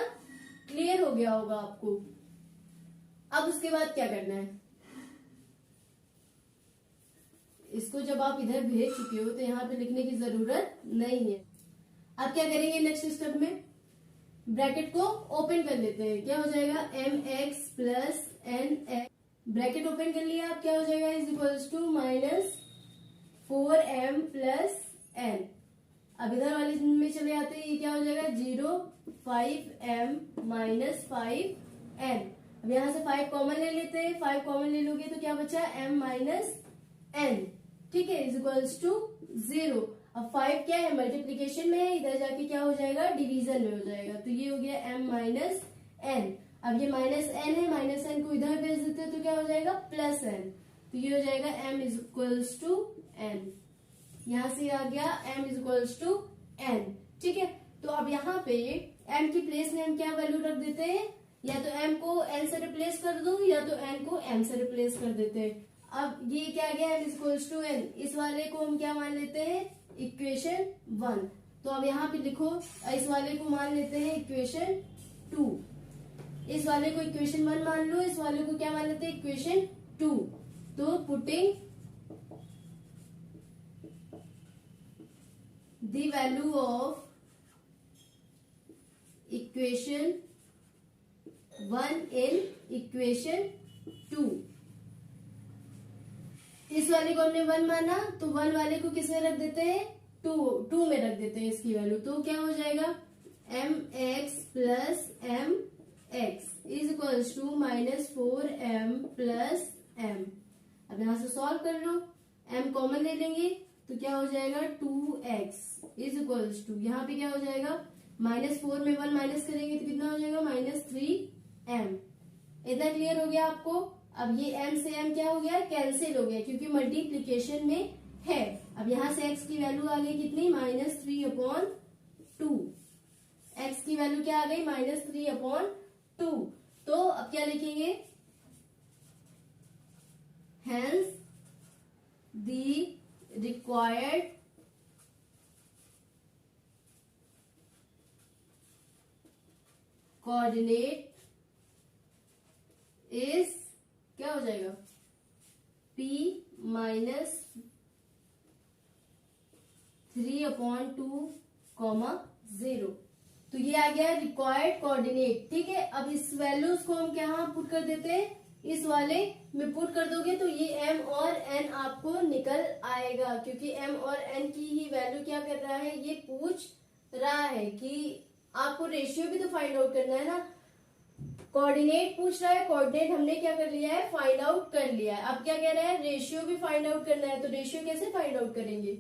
क्लियर हो गया होगा आपको। अब उसके बाद क्या करना है, इसको जब आप इधर भेज चुके हो तो यहाँ पे लिखने की जरूरत नहीं है। अब क्या करेंगे नेक्स्ट स्टेप में, ब्रैकेट को ओपन कर लेते हैं। क्या हो जाएगा, mx plus nx, bracket open कर लिया, अब क्या हो जाएगा, is equals to minus 4m plus n। अब इधर वाले में चले आते हैं, ये क्या हो जाएगा, 0 5m माइनस 5n। अब यहाँ से 5 कॉमन ले लेते हैं, 5 कॉमन ले लोगे तो क्या बचा, m माइनस n, ठीक है, इज इक्वल्स टू 0। अब 5 क्या है, मल्टीप्लीकेशन में है, इधर जाके क्या हो जाएगा, डिवीजन में हो जाएगा, तो ये हो गया m माइनस n। अब ये माइनस n है, माइनस n को इधर भेज देते हैं तो क्या हो जाएगा, प्लस n, तो ये हो जाएगा m is equals to n। यहां से आ गया m is equals to n, ठीक है। तो अब यहाँ पे m की प्लेस में हम क्या वैल्यू रख देते हैं, या तो m को n से रिप्लेस कर दो या तो n को m से रिप्लेस कर देते हैं। अब ये क्या आ गया, m is equals to n, इस वाले को हम क्या मान लेते हैं, इक्वेशन 1। तो अब यहाँ पे लिखो, इस वाले को मान लेते हैं इक्वेशन 2, इस वाले को इक्वेशन 1 मान लो, इस वाले को क्या मान लेते हैं, इक्वेशन 2। तो putting the value of equation 1 in equation 2, इस वाले को हमने 1 माना तो 1 वाले को किस में रख देते हैं, 2 में रख देते हैं इसकी वैल्यू। तो क्या हो जाएगा, mx plus mx is equals to minus 4m plus m। अब यहां से सॉल्व कर लो, m कॉमन ले लेंगे तो क्या हो जाएगा, 2x इज इक्वल्स टू, यहाँ पे क्या हो जाएगा, माइनस 4 में 1 माइनस करेंगे तो कितना हो जाएगा, माइनस 3m। इतना क्लियर हो गया आपको। अब ये m से m क्या हो गया, कैंसिल हो गया क्योंकि मल्टीप्लीकेशन में है। अब यहाँ से x की वैल्यू आ गई कितनी, माइनस 3/2। x की वैल्यू क्या आ गई, माइनस 3/2। तो अब क्या लिखेंगे, hence the required coordinate is क्या हो जाएगा, p माइनस 3/2, 0। तो ये आ गया रिक्वायर्ड कोऑर्डिनेट, ठीक है। अब इस वैल्यूज को हम क्या पुट कर देते हैं, इस वाले में पुट कर दोगे तो ये m और n आपको निकल आएगा, क्योंकि m और n की ही वैल्यू क्या कर रहा है, ये पूछ रहा है कि आपको रेशियो भी तो फाइंड आउट करना है ना। कोऑर्डिनेट पूछ रहा है, कोऑर्डिनेट हमने क्या कर लिया है, फाइंड आउट कर लिया है। अब क्या कह रहा है, रेशियो भी फाइंड आउट करना है। तो रेशियो कैसे फाइंड आउट करेंगे,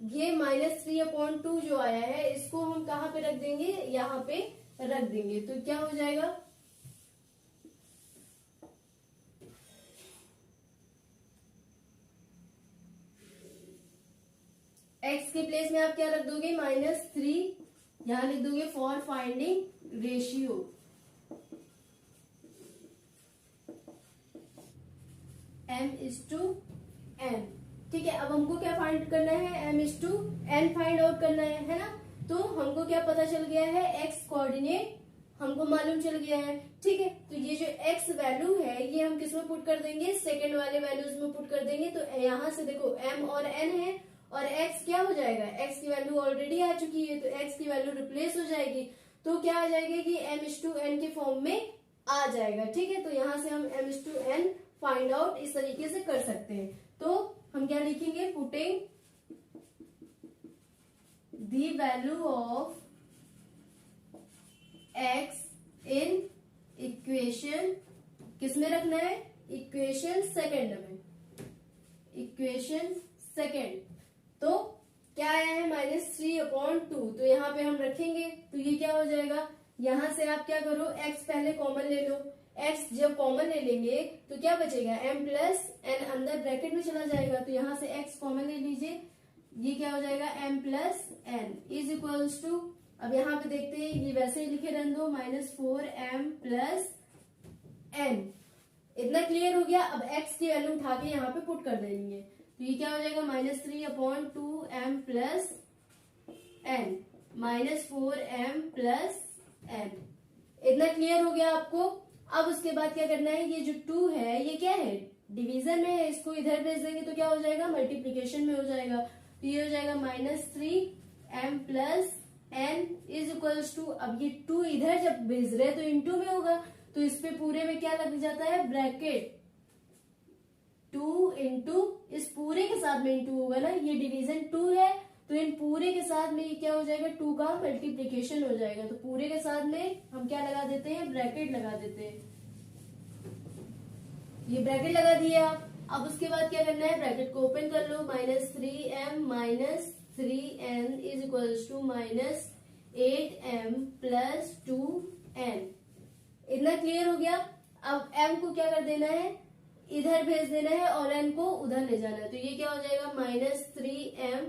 ये माइनस 3/2 जो आया है इसको हम कहाँ पे रख देंगे, यहाँ पे रख देंगे। तो क्या हो जाएगा, x के प्लेस में आप क्या रख दोगे, -3, यहां लिख दोगे फॉर फाइंडिंग रेशियो। m/n, ठीक है। अब हमको क्या फाइंड करना है, m/n फाइंड आउट करना है ना। तो हमको क्या पता चल गया है, x कोऑर्डिनेट हमको मालूम चल गया है, ठीक है। तो ये जो x वैल्यू है ये हम किसमें पुट कर देंगे, सेकेंड वाले वैल्यूज में पुट कर देंगे। तो यहाँ से देखो m और n है और x क्या हो जाएगा, x की वैल्यू ऑलरेडी आ चुकी है तो x की वैल्यू रिप्लेस हो जाएगी। तो क्या आ जाएगा कि m/n के फॉर्म में आ जाएगा, ठीक है। तो यहाँ से हम m/n फाइंड आउट इस तरीके से कर सकते हैं। तो हम क्या लिखेंगे, putting the value of x in equation, किसमें रखना है, इक्वेशन सेकेंड में, इक्वेशन सेकेंड। तो क्या आया है, -3/2, तो यहाँ पे हम रखेंगे तो ये क्या हो जाएगा, यहां से आप क्या करो, x पहले कॉमन ले लो। x जब कॉमन ले लेंगे तो क्या बचेगा, m प्लस n अंदर ब्रैकेट में चला जाएगा। तो यहाँ से x कॉमन ले लीजिए, ये क्या हो जाएगा m plus n is equals to, अब यहाँ पे देखते हैं, ये वैसे ही लिखे रहने दो, -4m प्लस एन। इतना क्लियर हो गया। अब x की वैल्यू उठा के यहाँ पे पुट कर देनी है, तो ये क्या हो जाएगा -3/2m plus n, -4m plus n. इतना क्लियर हो गया आपको। अब उसके बाद क्या करना है, ये जो 2 है ये क्या है, डिवीजन में है, इसको इधर भेज देंगे तो क्या हो जाएगा, मल्टीप्लीकेशन में हो जाएगा। तो ये हो जाएगा -3m plus n is equals to, अब ये 2 इधर जब भेज रहे हैं तो इनटू में होगा, तो इस पे पूरे में क्या लग जाता है, ब्रैकेट 2 इंटू, इस पूरे के साथ में इंटू होगा ना, ये डिवीजन 2 है तो इन पूरे के साथ में ये क्या हो जाएगा, 2 का मल्टीप्लीकेशन हो जाएगा। तो पूरे के साथ में हम क्या लगा देते हैं, ब्रैकेट लगा देते हैं। ये ब्रैकेट लगा दिया। अब उसके बाद क्या करना है, ब्रैकेट को ओपन कर लो, -3m is equals to -8m plus 2n। इतना क्लियर हो गया। अब m को क्या कर देना है, इधर भेज देना है और n को उधर ले जाना है। तो ये क्या हो जाएगा, -3m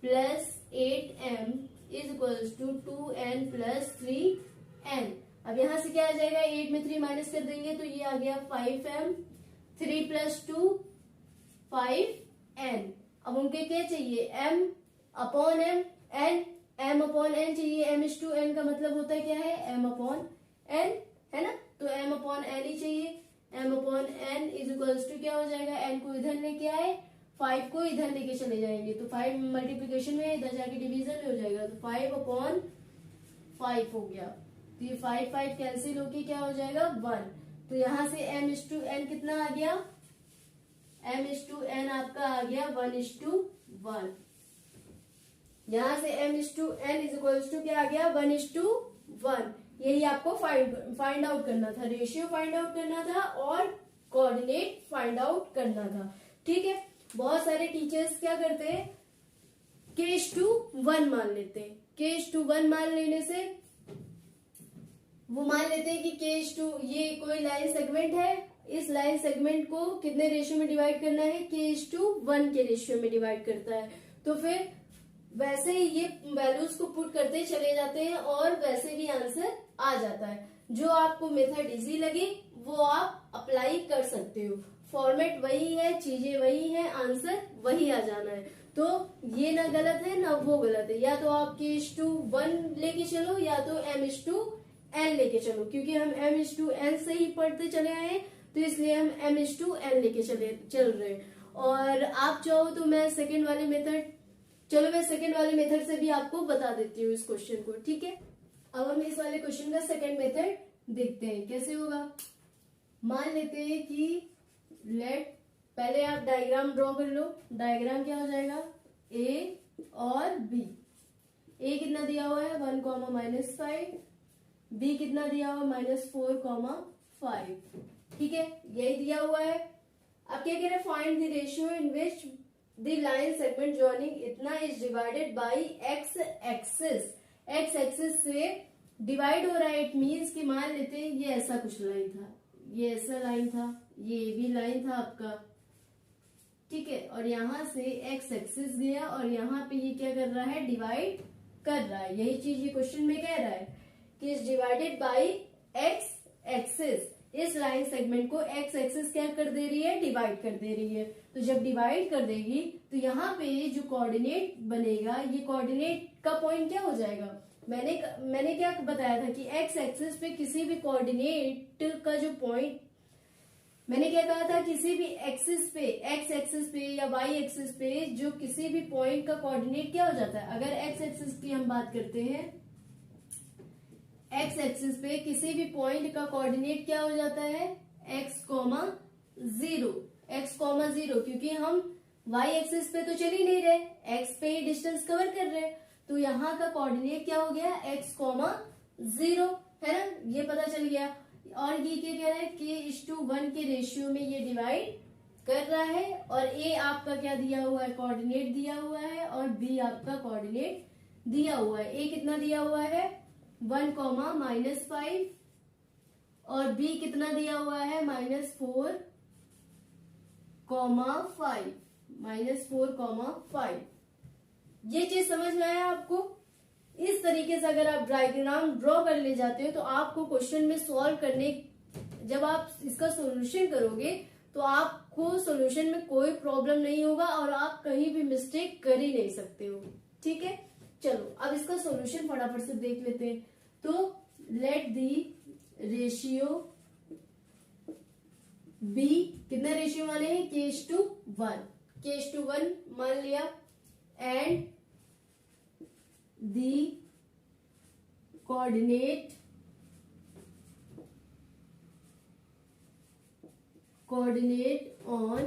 plus 8m is equals to 2n plus 3n। अब यहां से क्या आ जाएगा, 8 में 3 माइनस कर देंगे तो ये आ गया 5m, 3 प्लस 2 5n। अब उनके क्या चाहिए, m upon m, m upon n चाहिए। m/n का मतलब होता है क्या है, m अपॉन n, है ना, तो m अपॉन n ही चाहिए। m upon n is equals to क्या हो जाएगा, n को इधर लेके आए, 5 को इधर लेके चले जाएंगे, तो 5 मल्टीप्लीकेशन में, इधर जाके डिवीजन में हो जाएगा, तो 5/5 हो गया। तो ये 5 कैंसिल होके क्या हो जाएगा, 1। तो यहां से m/n कितना आ गया, m/n आपका आ गया 1:1। यहां से m/n इज इक्वल्स टू क्या आ गया, 1:1। यही आपको फाइंड आउट करना था, रेशियो फाइंड आउट करना था और कोऑर्डिनेट फाइंड आउट करना था। ठीक है, बहुत सारे टीचर्स क्या करते हैं, k/1 मान लेते हैं। k/1 मान लेने से वो मान लेते हैं कि ये कोई लाइन सेगमेंट है, इस लाइन सेगमेंट को कितने रेशियो में डिवाइड करना है, k/1 के रेशियो में डिवाइड करता है। तो फिर वैसे ही ये वैल्यूज को पुट करते चले जाते हैं और वैसे ही आंसर आ जाता है। जो आपको मेथड इजी लगे वो आप अप्लाई कर सकते हो। फॉर्मेट वही है, चीजें वही है, आंसर वही आ जाना है। तो ये ना गलत है ना वो गलत है, या तो आप k/1 लेके चलो या तो m/n लेके चलो, क्योंकि हम m/n से ही पढ़ते चले आए हैं तो इसलिए हम m/n लेके चल रहे हैं। और आप चाहो तो मैं सेकेंड वाले मेथड से भी आपको बता देती हूँ इस क्वेश्चन को। ठीक है, अब हम इस वाले क्वेश्चन का सेकेंड मेथड देखते हैं कैसे होगा। मान लेते हैं कि पहले आप डायग्राम ड्रॉ कर लो। डायग्राम क्या हो जाएगा, ए और बी। ए कितना दिया हुआ है 1, -5, बी कितना दिया हुआ है -4, 5। ठीक है, यही दिया हुआ है। अब क्या कह रहे हैं, find the ratio in which the line segment joining इतना is divided by x axis. X axis से डिवाइड हो रहा है, इट मीन्स कि मान लेते हैं ये ऐसा कुछ लाइन था, ये ऐसा लाइन था, ये भी लाइन था आपका। ठीक है, और यहां से एक्स एक्सिस गया और यहाँ पे ये क्या कर रहा है, डिवाइड कर रहा है। यही चीज ये क्वेश्चन में कह रहा है कि is divided by x axis. इस लाइन सेगमेंट को एक्स एक्सिस क्या कर दे रही है, डिवाइड कर दे रही है। तो जब डिवाइड कर देगी तो यहाँ पे जो कोऑर्डिनेट बनेगा, ये कोऑर्डिनेट का पॉइंट क्या हो जाएगा, मैंने क्या बताया था कि एक्स एक्सिस पे किसी भी कोऑर्डिनेट का जो पॉइंट, मैंने क्या कहा था, किसी भी एक्सिस पे, एक्स एक्सिस पे या वाई एक्सिस पे जो किसी भी पॉइंट का कोऑर्डिनेट क्या हो जाता है। अगर एक्स एक्सिस की हम बात करते हैं, एक्स एक्सिस पे किसी भी पॉइंट का कोऑर्डिनेट क्या हो जाता है, x,0, क्योंकि हम y एक्सिस पे तो चल ही नहीं रहे, x पे ही डिस्टेंस कवर कर रहे हैं, तो यहाँ का कोऑर्डिनेट क्या हो गया, x,0, है ना, ये पता चल गया। और ये क्या कह रहा है, k/1 के रेशियो में ये डिवाइड कर रहा है, और a आपका क्या दिया हुआ है, कोऑर्डिनेट दिया हुआ है, और b आपका कोऑर्डिनेट दिया हुआ है। a कितना दिया हुआ है 1, -5, और b कितना दिया हुआ है -4, 5, -4, 5। ये चीज समझ में आया आपको? इस तरीके से अगर आप डायग्राम ड्रॉ कर ले जाते हो तो आपको क्वेश्चन में सॉल्व करने, जब आप इसका सॉल्यूशन करोगे तो आपको सॉल्यूशन में कोई प्रॉब्लम नहीं होगा और आप कहीं भी मिस्टेक कर ही नहीं सकते हो। ठीक है, चलो अब इसका सॉल्यूशन फटाफट से देख लेते हैं। तो लेट दी रेशियो बी, कितना रेशियो माने हैं? k:1, k:1 मान लिया, and the coordinate on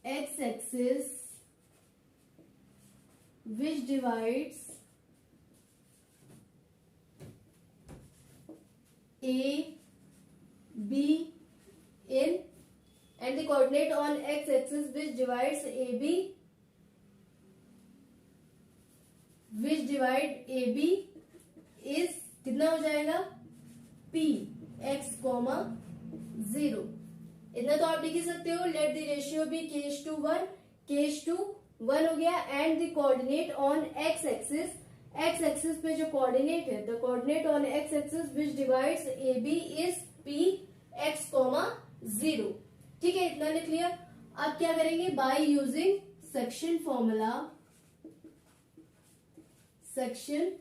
x-axis which divides A, B in, and the coordinate on x-axis which divides AB, which divide AB is कितना हो जाएगा? P x, 0। इतना तो आप लिख ही सकते हो। Let the ratio B k:1, k:1 हो गया, and the coordinate on x axis, x axis पे जो कोऑर्डिनेट है, the coordinate on x axis which divides AB is P x, 0। ठीक है, इतना लिख लिया। अब क्या करेंगे? By using section formula, section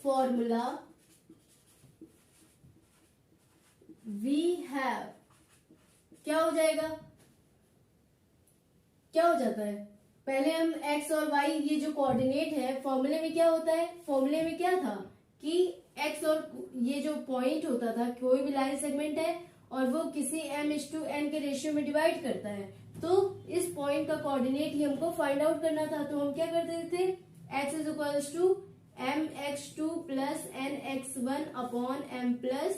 formula we have, क्या हो जाएगा? क्या हो जाता है? पहले हम x और y, ये जो कोऑर्डिनेट है, फॉर्मूले में क्या होता है? फॉर्मूले में क्या था कि x और ये जो पॉइंट होता था, कोई भी लाइन सेगमेंट है और वो किसी m:n के रेशियो में डिवाइड करता है, तो इस पॉइंट का कोऑर्डिनेट ही हमको फाइंड आउट करना था। तो हम क्या करते थे? x is equals to mx2 plus nx1 upon m plus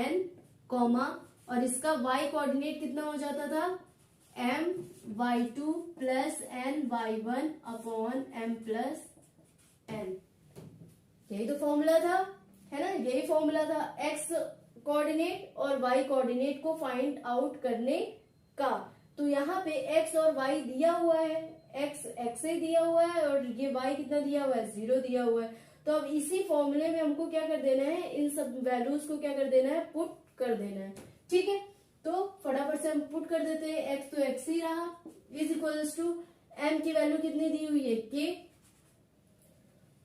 n, comma, और इसका y कोऑर्डिनेट कितना हो जाता था? my2 plus ny1 upon m plus n। यही तो फॉर्मूला था, है ना? यही फॉर्मूला था x कोऑर्डिनेट और y कोऑर्डिनेट को फाइंड आउट करने का। तो यहाँ पे x और y दिया हुआ है, x ही दिया हुआ है और ये y कितना दिया हुआ है? 0 दिया हुआ है। तो अब इसी फॉर्मूले में हमको क्या कर देना है? इन सब वैल्यूज को क्या कर देना है? पुट कर देना है। ठीक है, तो फटाफट से हम पुट कर देते हैं। x तो x ही रहा, इज इक्वल्स टू m की वैल्यू कितनी दी हुई है? k,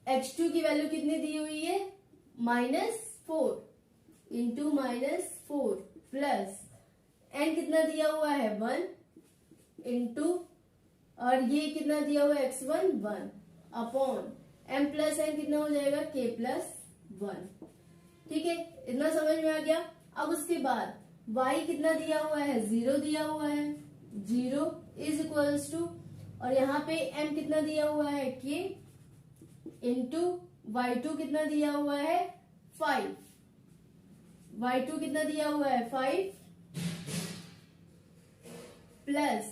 x2 की वैल्यू कितनी दी हुई है? -4 इंटू -4 प्लस n कितना दिया हुआ है? 1 इंटू, और ये कितना दिया हुआ है? x1 1 upon m plus n कितना हो जाएगा? k plus 1। ठीक है, इतना समझ में आ गया। अब उसके बाद y कितना दिया हुआ है? 0 दिया हुआ है, 0 इज इक्वल्स टू, और यहाँ पे m कितना दिया हुआ है? k इंटू y2 कितना दिया हुआ है? 5, y2 कितना दिया हुआ है? 5 प्लस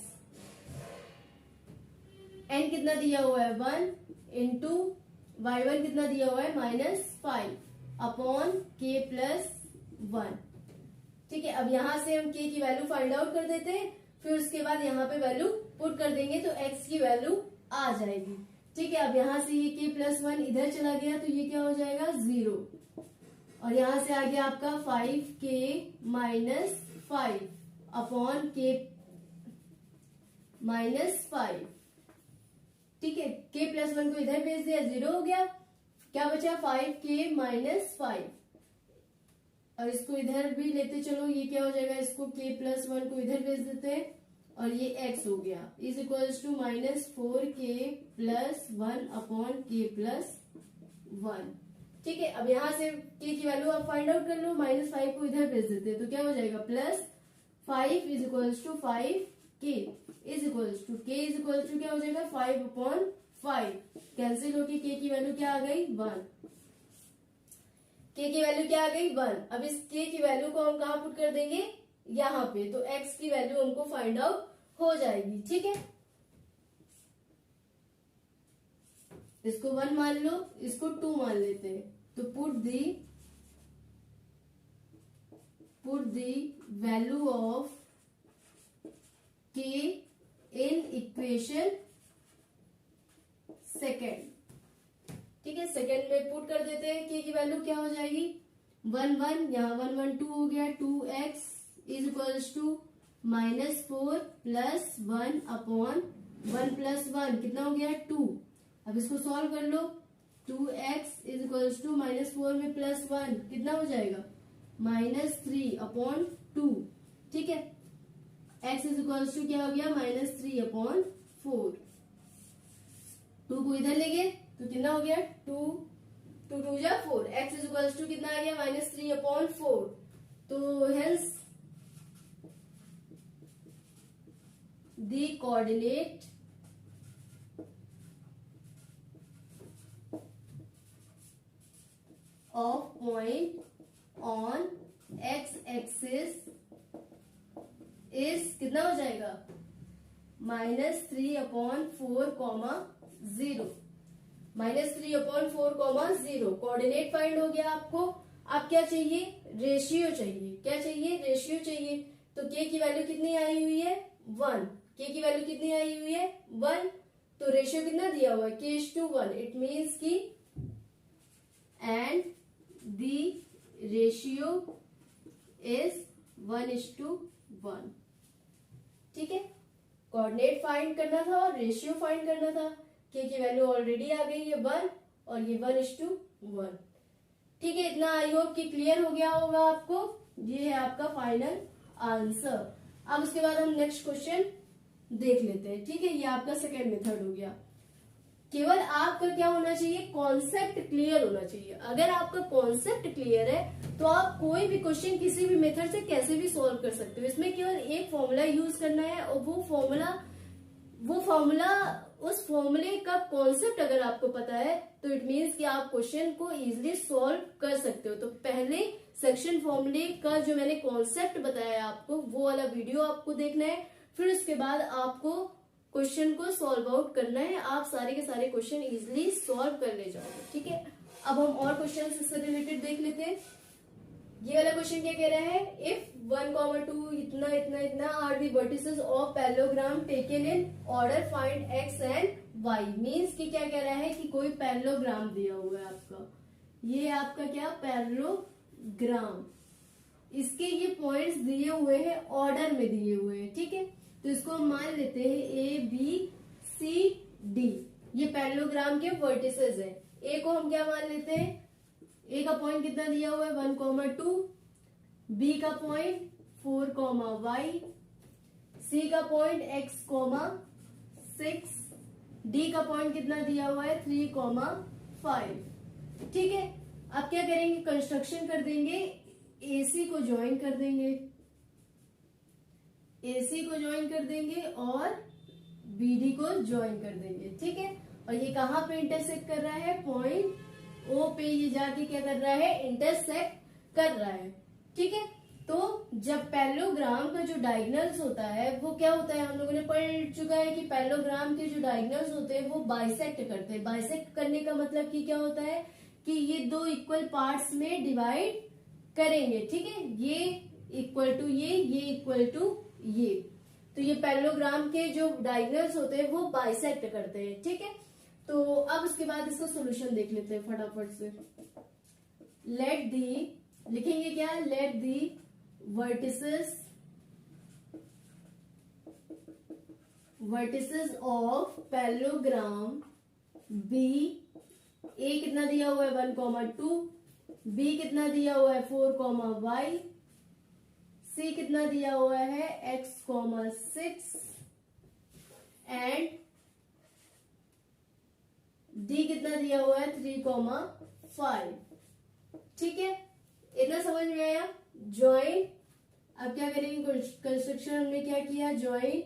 n कितना दिया हुआ है? 1 इंटू y1 कितना दिया हुआ है? -5 अपॉन k प्लस 1। ठीक है, अब यहां से हम k की वैल्यू फाइंड आउट कर देते हैं, फिर उसके बाद यहाँ पे वैल्यू पुट कर देंगे तो x की वैल्यू आ जाएगी। ठीक है, अब यहां से ये k प्लस 1 इधर चला गया तो ये क्या हो जाएगा? 0, और यहां से आ गया आपका 5k माइनस 5 अपॉन k -5। ठीक है, k प्लस 1 को इधर भेज दिया, 0 हो गया। क्या बचा? 5k माइनस 5, और इसको इधर भी लेते चलो, ये क्या हो जाएगा? इसको k प्लस 1 को इधर भेज देते हैं और ये x हो गया, is equals to -4k plus 1 upon k plus 1। ठीक है, अब यहां से k की वैल्यू आप फाइंड आउट कर लो, -5 को इधर भेज देते हैं तो क्या हो जाएगा? Plus 5 is equals to 5k is equals to, k is equals to क्या हो जाएगा? 5 अपॉन 5, कैंसिल होके k की वैल्यू क्या आ गई? 1। k की वैल्यू क्या आ गई? 1। अब इस k की वैल्यू को हम कहाँ पुट कर देंगे? यहाँ पे, तो x की वैल्यू हमको फाइंड आउट हो जाएगी। ठीक है, इसको 1 मान लो, इसको 2 मान लेते हैं, तो पुट दी वैल्यू ऑफ के इन इक्वेशन सेकेंड। ठीक है, सेकेंड में पुट कर देते हैं। के की वैल्यू क्या हो जाएगी 1 1, यहाँ 1 1 2 हो गया। 2x is equals to -4 plus 1 upon 1 plus 1 कितना हो गया 2। अब इसको सॉल्व कर लो। 2x इज इक्वल्स टू -4 में प्लस 1 कितना हो जाएगा -3 अपॉन 2। ठीक है, x इज इक्वल्स टू क्या हो गया -3 अपॉन 4। 2 को इधर ले गए तो कितना हो गया 2 2 2 जा 4। x इज इक्वल्स टू कितना आ गया -3 अपॉन 4। तो hence the coordinate of point on x axis is कितना हो जाएगा -3 upon 4 comma 0। -3 upon 4 comma 0 coordinate find हो गया आपको। आप क्या चाहिए रेशियो चाहिए। क्या चाहिए रेशियो चाहिए। तो k की वैल्यू कितनी आई हुई है 1। k की वैल्यू कितनी आई हुई है 1। तो रेशियो कितना दिया हुआ है k:1। इट मीन्स की एंड द रेशियो इज 1:1। ठीक है, कोऑर्डिनेट फाइंड करना था और रेशियो फाइंड करना था। k की वैल्यू ऑलरेडी आ गई है 1 और ये 1:1। ठीक है, इतना आई होप कि क्लियर हो गया होगा आपको। ये है आपका फाइनल आंसर। अब उसके बाद हम नेक्स्ट क्वेश्चन देख लेते हैं। ठीक है, ये आपका सेकेंड मेथड हो गया। केवल आपका क्या होना चाहिए कॉन्सेप्ट क्लियर होना चाहिए। अगर आपका कॉन्सेप्ट क्लियर है तो आप कोई भी क्वेश्चन किसी भी मेथड से कैसे भी सॉल्व कर सकते हो। इसमें केवल एक फॉर्मूला यूज करना है और वो फॉर्मूला उस फॉर्मूले का कॉन्सेप्ट अगर आपको पता है तो इट मीन्स कि आप क्वेश्चन को इजीली सॉल्व कर सकते हो। तो पहले सेक्शन फॉर्मूले का जो मैंने कॉन्सेप्ट बताया आपको वो वाला वीडियो आपको देखना है। फिर उसके बाद आपको क्वेश्चन को सॉल्व आउट करना है। आप सारे के सारे क्वेश्चन इजीली सॉल्व कर ले जाओगे। ठीक है, अब हम और क्वेश्चन इससे रिलेटेड देख लेते हैं। ये वाला क्वेश्चन क्या कह रहा है इफ 1, 2 इतना इतना इतना are the vertices of parallelogram taken in order find x and y. Means कि क्या कह रहा है कि कोई पैरेललोग्राम दिया हुआ है आपका। ये आपका क्या पैरेललोग्राम, इसके ये पॉइंट्स दिए हुए हैं ऑर्डर में दिए हुए हैं। ठीक है, तो इसको हम मान लेते हैं ए बी सी डी। ये पैरेललोग्राम के वर्टिसेस है। ए को हम क्या मान लेते हैं ए का पॉइंट कितना दिया हुआ है 1, 2। बी का पॉइंट 4, y। सी का पॉइंट x, 6। डी का पॉइंट कितना दिया हुआ है 3, 5। ठीक है, अब क्या करेंगे कंस्ट्रक्शन कर देंगे। AC को ज्वाइन कर देंगे, AC को ज्वाइन कर देंगे और BD को ज्वाइन कर देंगे। ठीक है, और ये कहाँ पे इंटरसेक्ट कर रहा है पॉइंट O पे ये जाके क्या कर रहा है इंटरसेक्ट कर रहा है। ठीक है, तो जब पैरेललोग्राम का जो डायगोनल्स होता है वो क्या होता है हम लोगों ने पढ़ चुका है कि पैरेललोग्राम के जो डायगोनल्स होते हैं वो बाइसेक्ट करते हैं। बाइसेक्ट करने का मतलब कि क्या होता है कि ये दो इक्वल पार्ट्स में डिवाइड करेंगे। ठीक है, ये इक्वल टू ये इक्वल टू ये। तो ये पैरेललोग्राम के जो डायगोनल्स होते हैं वो बाइसेक्ट करते हैं। ठीक है, तो अब उसके बाद इसका सॉल्यूशन देख लेते हैं फटाफट से। लेट दी लिखेंगे क्या let the vertices of parallelogram be. A कितना दिया हुआ है 1, 2। बी कितना दिया हुआ है 4, y। सी कितना दिया हुआ है x, 6 एंड डी कितना दिया हुआ है 3, 5। ठीक है, इतना समझ में आया। ज्वाइन अब क्या करेंगे कंस्ट्रक्शन हमने क्या किया join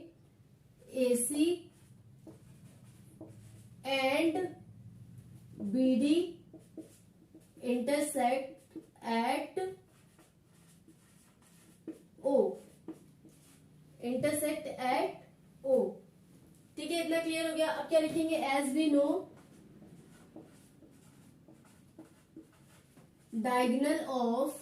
AC and BD intersect at O। Intersect at O। ठीक है, इतना क्लियर हो गया। अब क्या लिखेंगे as we know diagonal of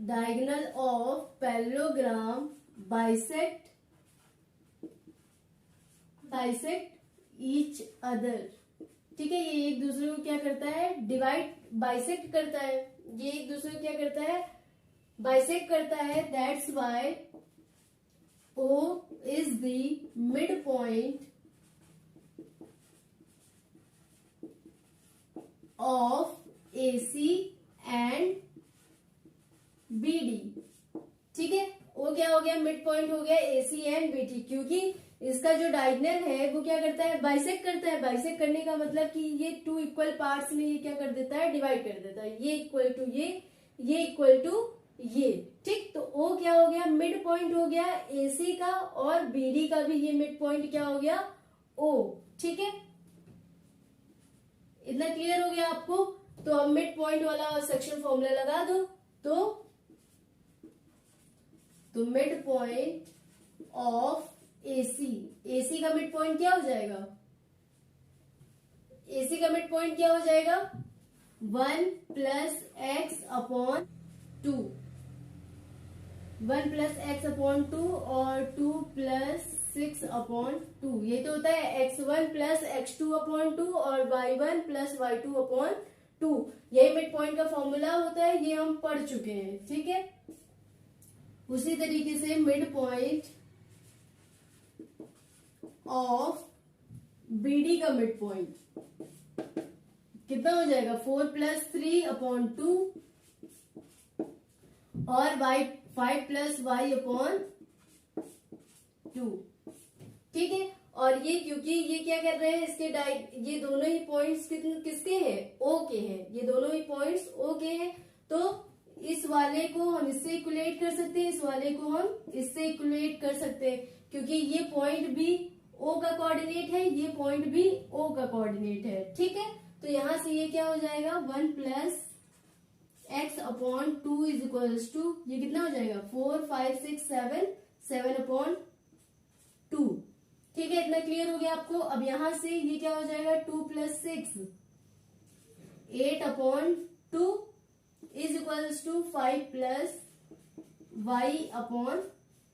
diagonal of parallelogram bisect each other. ठीक है, ये एक दूसरे को क्या करता है, डिवाइड बाइसेक्ट करता है, ये एक दूसरे को क्या करता है, बाइसेक्ट करता है। That's why O is the midpoint of AC and BD। ठीक है, वो क्या हो गया, मिड पॉइंट हो गया AC एंड BD, क्योंकि इसका जो डायगोनल है वो क्या करता है, बाइसेक्ट करता है। बाइसेक्ट करने का मतलब कि ये टू इक्वल पार्ट्स में ये क्या कर देता है, डिवाइड कर देता है। ये इक्वल टू ये इक्वल टू ये। ठीक, तो O क्या हो गया, मिड पॉइंट हो गया AC का, और BD का भी ये मिड पॉइंट क्या हो गया, O। ठीक है, इतना क्लियर हो गया आपको। तो अब मिड पॉइंट वाला सेक्शन फॉर्मूला लगा दो। तो मिड पॉइंट ऑफ AC का मिड पॉइंट क्या हो जाएगा, AC का मिड पॉइंट क्या हो जाएगा, 1 plus x upon 2, 1 plus x upon 2 और 2 प्लस 6 अपॉन 2। ये तो होता है x1 प्लस x2 अपॉन 2 और y1 प्लस y2 अपॉन 2। यही मिड पॉइंट का फॉर्मूला होता है, ये हम पढ़ चुके हैं। ठीक है, उसी तरीके से मिड पॉइंट ऑफ BD का मिड पॉइंट कितना हो जाएगा, 4 प्लस 3 अपॉन 2 और 5 प्लस y अपॉन 2। ठीक है, और ये क्योंकि ये क्या कर रहे हैं, इसके ये दोनों ही पॉइंट्स किसके हैं, O के हैं। ये दोनों ही पॉइंट्स O के हैं, तो इस वाले को हम इससे इक्वलेट कर सकते हैं, इस वाले को हम इससे इक्वलेट कर सकते हैं, क्योंकि ये पॉइंट भी O का कोऑर्डिनेट है, ये पॉइंट भी O का कोऑर्डिनेट है। ठीक है, तो यहां से ये क्या हो जाएगा, 1 plus x upon 2 is equals to, ये कितना हो जाएगा, 4 5 6 7 अपॉन 2। ठीक है, इतना क्लियर हो गया आपको। अब यहां से ये क्या हो जाएगा, 2 plus 6 8 upon 2 is equals to 5 plus y upon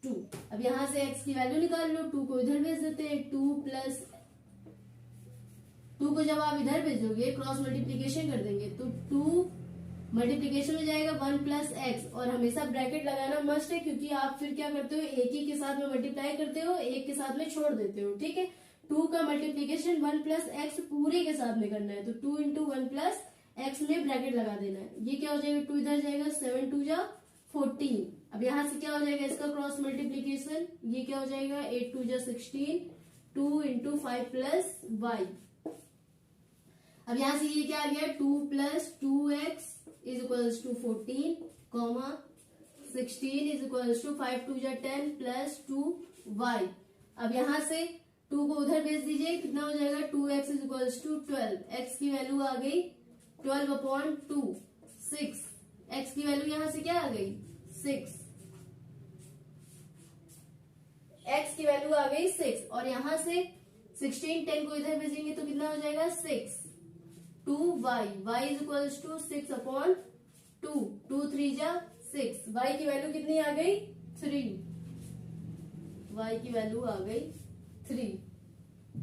2। अब यहां से x की वैल्यू निकाल लो, 2 को इधर भेज देते हैं, 2 प्लस 2 को जब आप इधर भेजोगे क्रॉस मल्टीप्लीकेशन कर देंगे तो 2 मल्टीप्लीकेशन में जाएगा 1 प्लस एक्स, और हमेशा ब्रैकेट लगाना मस्ट है, क्योंकि आप फिर क्या करते हो, एक ही के साथ में मल्टीप्लाई करते हो, एक के साथ में छोड़ देते हो। ठीक है, 2 का मल्टीप्लीकेशन 1 प्लस एक्स पूरे के साथ में करना है, तो 2 इंटू 1 प्लस एक्स में ब्रैकेट लगा देना है। ये क्या हो जाएगा, 2 इधर जाएगा, 7 2 जा 14। अब यहां से क्या हो जाएगा, इसका क्रॉस मल्टीप्लीकेशन, ये क्या हो जाएगा, 8 2 जा 16, 2 इंटू 5 प्लस वाई। अब यहां से ये क्या आ गया, 2 plus 2x is equals to 14, comma 16 is equals to 5 2 जा 10 प्लस 2y। अब यहां से 2 को उधर भेज दीजिए, कितना हो जाएगा, 2x is equals to 12। x की वैल्यू आ गई 12 अपॉन 2, 6। x की वैल्यू यहां से क्या आ गई, 6। x की वैल्यू आ गई 6, और यहां से 16 10 को इधर भेजेंगे तो कितना हो जाएगा, 6 2y, y is equals to 6 upon 2, 2 3 जा 6। y की वैल्यू कितनी आ गई, 3। y की वैल्यू आ गई 3।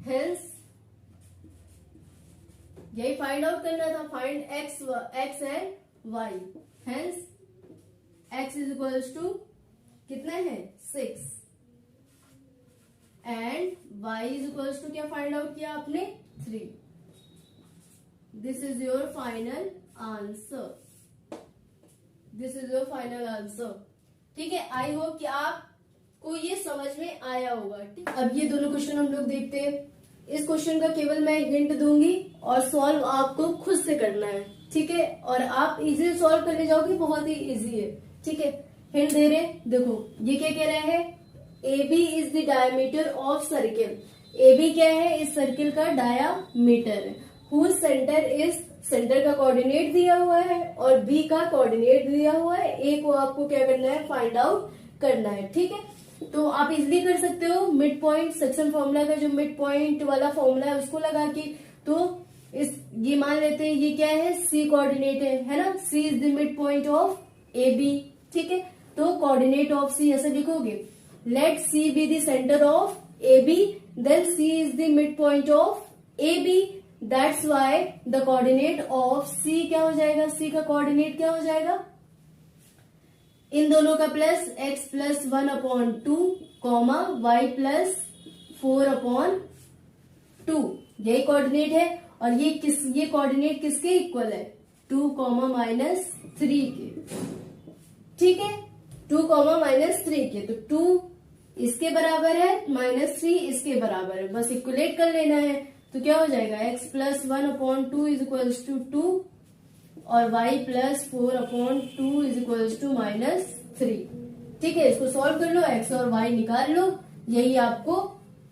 हेंस यही फाइंड आउट करना था, find x and y। Hence x is equals to कितना है, 6, and y is equals to क्या फाइंड आउट किया आपने, 3। This is your final answer, this is your final answer. ठीक है, आई होप कि आपको ये समझ में आया होगा। ठीक, अब ये दोनों क्वेश्चन हम लोग देखते हैं। इस क्वेश्चन का केवल मैं हिंट दूंगी और सॉल्व आपको खुद से करना है। ठीक है, और आप इजी सॉल्व करके जाओगे, बहुत ही इजी है। ठीक है, हिंट दे रहे, देखो ये क्या कह रहा है, AB is the diameter of circle. AB क्या है, इस सर्किल का डायामीटर है। हुज सेंटर इज, सेंटर का कोऑर्डिनेट दिया हुआ है और B का कोऑर्डिनेट दिया हुआ है। A को आपको क्या करना है, फाइंड आउट करना है। ठीक है, तो आप इजिली कर सकते हो, मिड पॉइंट सेक्शन फॉर्मूला का जो मिड पॉइंट वाला फॉर्मूला है उसको लगा के। तो ये मान लेते हैं ये क्या है, C कोऑर्डिनेट है ना, C is the mid point of AB। ठीक है, तो कोऑर्डिनेट ऑफ सी ऐसे लिखोगे, let C be the centre of A B, then C is the mid point of A B, that's why the coordinate of C क्या हो जाएगा, सी का कोऑर्डिनेट क्या हो जाएगा, इन दोनों का plus x plus 1/2 comma y plus 4/2, यही कोऑर्डिनेट है। और ये कोऑर्डिनेट किसके इक्वल है, 2, -3 के, ठीक है, 2, -3 के, तो 2 इसके बराबर है, -3 इसके बराबर है, बस इक्वलेट कर लेना है। तो क्या हो जाएगा, x plus 1/2 is equals to 2 और y plus 4/2 is equals to -3, ठीक है। इसको सॉल्व कर लो, x और y निकाल लो, यही आपको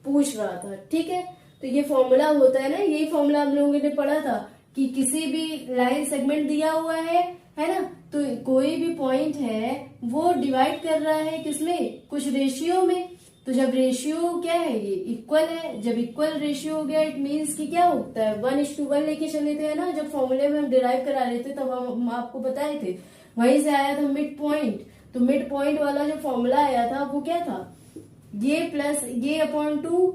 पूछ रहा था, ठीक है। तो ये फॉर्मूला होता है ना, यही फॉर्मूला हम लोगों ने पढ़ा था कि किसी भी लाइन सेगमेंट दिया हुआ है ना, तो कोई भी पॉइंट है वो डिवाइड कर रहा है किसमें, कुछ रेशियो में। तो जब रेशियो क्या है, ये इक्वल है, जब इक्वल रेशियो हो गया इट मीन्स कि क्या होता है, 1:1 लेके चले थे ना, जब फॉर्मूले में हम डिराइव करा रहे थे तब हम आपको बताए थे, वहीं से आया था मिड पॉइंट। तो मिड पॉइंट वाला जो फॉर्मूला आया था वो क्या था, ये प्लस ये अपॉन 2,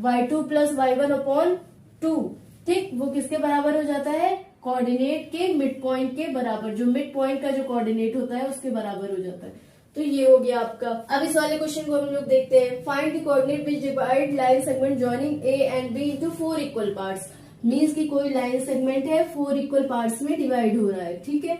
y2 प्लस y1/2, ठीक, वो किसके बराबर हो जाता है, कोऑर्डिनेट के मिड पॉइंट के बराबर, जो मिड पॉइंट का जो कोऑर्डिनेट होता है उसके बराबर हो जाता है। तो ये हो गया आपका। अब इस वाले क्वेश्चन को हम लोग देखते हैं, find the coordinate which divide line segment joining A and B into 4 equal parts. Means कि कोई लाइन सेगमेंट है 4 इक्वल पार्ट्स में डिवाइड हो रहा है, ठीक है,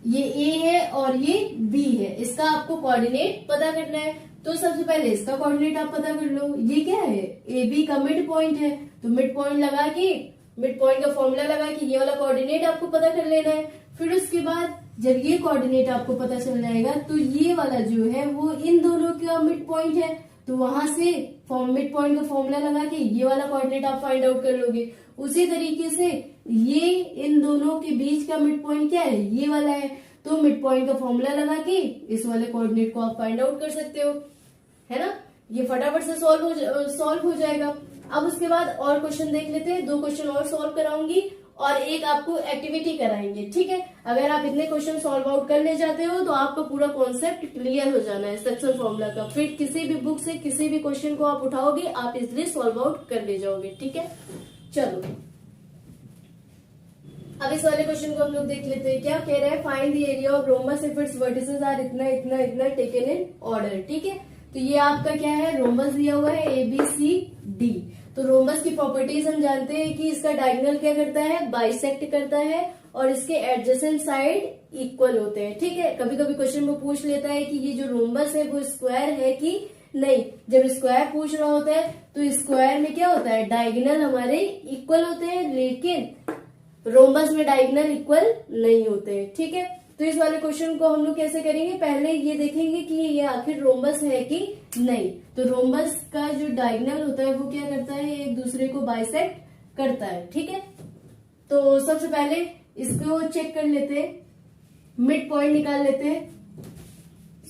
ये ए है और ये बी है, इसका आपको कोऑर्डिनेट पता करना है। तो सबसे पहले इसका कोऑर्डिनेट आप पता कर लो, ये क्या है, ए बी का मिड पॉइंट है, तो मिड पॉइंट लगा के, मिड पॉइंट का फॉर्मूला लगा के ये वाला कोऑर्डिनेट आपको पता कर लेना है। फिर उसके बाद जब ये कोऑर्डिनेट आपको पता चल जाएगा तो ये वाला जो है वो इन दोनों का मिड पॉइंट है, तो वहां से मिड पॉइंट का फॉर्मूला लगा के ये वाला कोऑर्डिनेट आप फाइंड आउट कर लोगे। उसी तरीके से ये इन दोनों के बीच का मिड पॉइंट क्या है, ये वाला है, तो मिड पॉइंट का फॉर्मूला लगा के इस वाले कोऑर्डिनेट को आप फाइंड आउट कर सकते हो, है ना। ये फटाफट से सॉल्व हो जाएगा। अब उसके बाद और क्वेश्चन देख लेते हैं, 2 क्वेश्चन और सॉल्व कराऊंगी और एक आपको एक्टिविटी कराएंगे, ठीक है। अगर आप इतने क्वेश्चन सॉल्व आउट कर ले जाते हो तो आपका पूरा कॉन्सेप्ट क्लियर हो जाना है सेक्शन फॉर्मूला का, फिर किसी भी बुक से किसी भी क्वेश्चन को आप उठाओगे आप इजिली सॉल्व आउट कर ले जाओगे, ठीक है। चलो अब इस वाले क्वेश्चन को हम लोग देख लेते हैं, क्या कह रहा है, find the area of rhombus if its vertices are इतना इतना इतना टेकन इन ऑर्डर, ठीक है। तो ये आपका क्या है, रोम्बस दिया हुआ है ABCD। तो रोम्बस की प्रॉपर्टीज हम जानते हैं कि इसका डायगोनल क्या करता है, बाइसेक्ट करता है और इसके एडजेसेंट साइड इक्वल होते हैं, ठीक है। कभी कभी क्वेश्चन में पूछ लेता है कि ये जो रोम्बस है वो स्क्वायर है कि नहीं। जब स्क्वायर पूछ रहा होता है तो स्क्वायर में क्या होता है, डायगोनल हमारे इक्वल होते हैं, लेकिन रोम्बस में डायगोनल इक्वल नहीं होते हैं, ठीक है। तो इस वाले क्वेश्चन को हम लोग कैसे करेंगे, पहले ये देखेंगे कि ये आखिर रोम्बस है कि नहीं। तो रोम्बस का जो डायगोनल होता है वो क्या करता है, एक दूसरे को बाइसेक्ट करता है, ठीक है। तो सबसे पहले इसको चेक कर लेते हैं, मिड पॉइंट निकाल लेते हैं,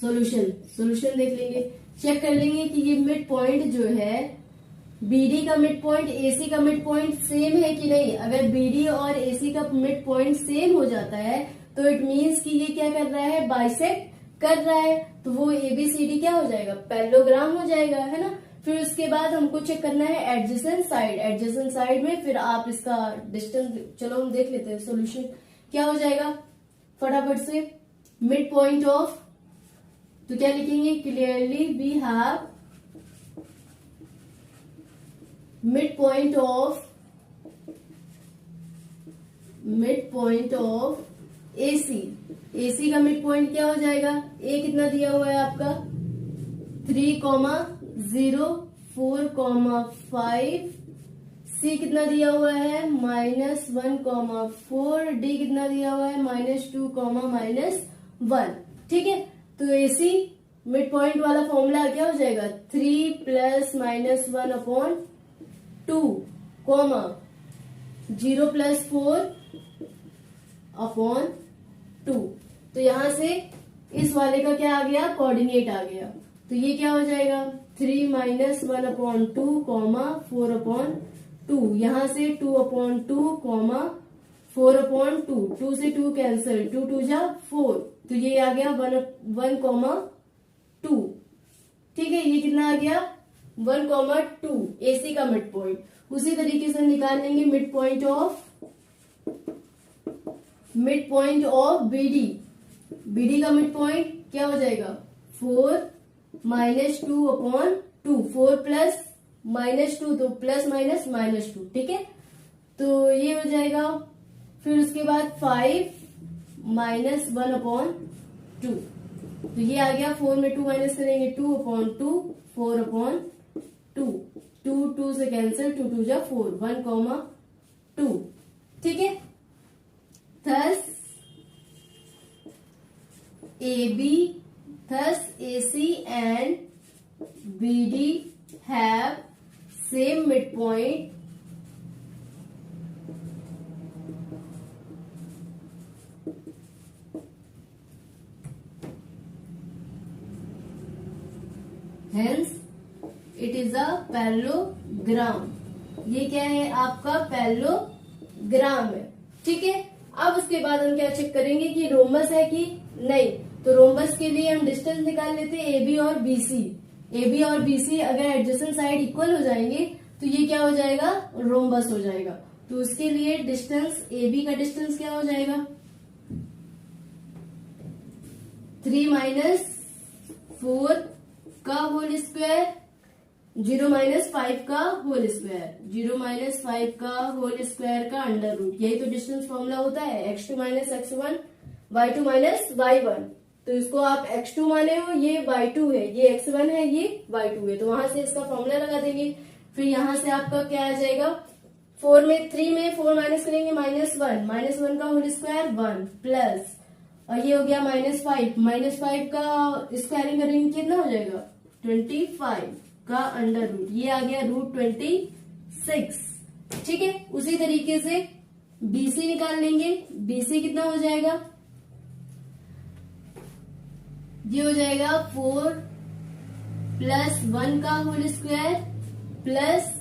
सॉल्यूशन देख लेंगे, चेक कर लेंगे कि ये मिड पॉइंट जो है BD का मिड पॉइंट AC का मिड पॉइंट सेम है कि नहीं। अगर BD और AC का मिड पॉइंट सेम हो जाता है तो इट मीन्स कि ये क्या कर रहा है, बाइसेक्ट कर रहा है, तो वो ABCD क्या हो जाएगा, पैरेललोग्राम हो जाएगा, है ना। फिर उसके बाद हमको चेक करना है एडजेसेंट साइड में फिर आप इसका डिस्टेंस, चलो हम देख लेते हैं सॉल्यूशन क्या हो जाएगा फटाफट से। मिड पॉइंट ऑफ, तो क्या लिखेंगे, clearly we have mid point of AC का मिड पॉइंट क्या हो जाएगा, A कितना दिया हुआ है आपका 3,0,4,5, C कितना दिया हुआ है -1,4, D कितना दिया हुआ है -2,-1, ठीक है। तो AC मिड पॉइंट वाला फॉर्मूला क्या हो जाएगा, 3 + -1/2, 0 + 4/2। तो यहां से इस वाले का क्या आ गया, कोऑर्डिनेट आ गया। तो ये क्या हो जाएगा, 3 - 1/2, 4/2, यहां से 2/2, 4/2, 2 से 2 कैंसिल, 2 2 जा 4, तो ये आ गया 1,2। ठीक है, ये कितना आ गया 1,2 AC का मिड पॉइंट। उसी तरीके से निकाल लेंगे मिड पॉइंट ऑफ BD का मिड पॉइंट क्या हो जाएगा 4 - 2/2, 4 प्लस -2 तो प्लस माइनस -2। ठीक है, तो ये हो जाएगा। फिर उसके बाद 5 - 1/2, तो ये आ गया 4 में 2 माइनस करेंगे 2/2, 4/2, 2 से कैंसिल, 2 2 जा 4, 1,2। ठीक है, thus AC and BD have same midpoint, hence it is a parallelogram। ये क्या है आपका पैरेललोग्राम है। ठीक है, अब उसके बाद हम क्या चेक करेंगे कि रोम्बस है कि नहीं। तो रोम्बस के लिए हम डिस्टेंस निकाल लेते हैं AB और BC। AB और BC अगर एडजेसेंट साइड इक्वल हो जाएंगे तो ये क्या हो जाएगा रोम्बस हो जाएगा। तो उसके लिए डिस्टेंस AB का डिस्टेंस क्या हो जाएगा 3 - 4 का होल स्क्वायर, 0 - 5 का होल स्क्वायर, 0 - 5 का होल स्क्वायर का अंडर रूट। यही तो डिस्टेंस फॉर्मूला होता है x2 - x1, y2 - y1। तो इसको आप x2 माने हो, ये y2 है, ये x1 है, ये y2 है, तो वहां से इसका फॉर्मूला लगा देंगे। फिर यहां से आपका क्या आ जाएगा 3 में 4 माइनस करेंगे -1 का होल स्क्वायर 1 प्लस, और ये हो गया -5 का स्क्वायरिंग करेंगे कितना हो जाएगा 25 का अंडर रूट, ये आ गया √26। ठीक है, उसी तरीके से BC निकाल लेंगे। BC कितना हो जाएगा, ये हो जाएगा 4 + 1 का होल स्क्वायर प्लस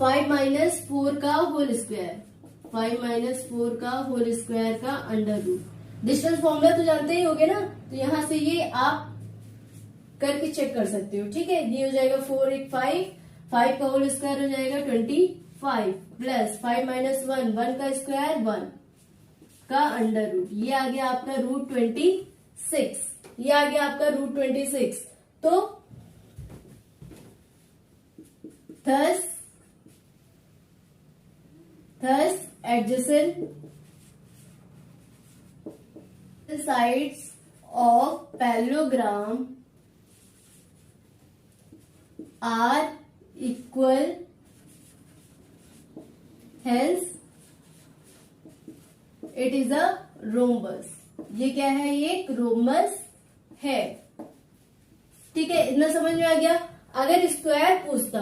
5 - 4 का होल स्क्वायर, 5 - 4 का होल स्क्वायर का अंडर रूट। डिस्टेंस फॉर्मूला तो जानते ही होगे ना, तो यहां से ये आप करके चेक कर सकते हो। ठीक है, ये हो जाएगा 4 × 5 का होल स्क्वायर हो जाएगा 25 प्लस 5 - 1 का स्क्वायर 1 का अंडर रूट, ये आ गया आपका √26। ये आ गया आपका √26। तो thus adjacent sides of parallelogram are equal, hence it is a rhombus। ये क्या है, ये एक रोम्बस है। ठीक है, इतना समझ में आ गया। अगर स्क्वायर पूछता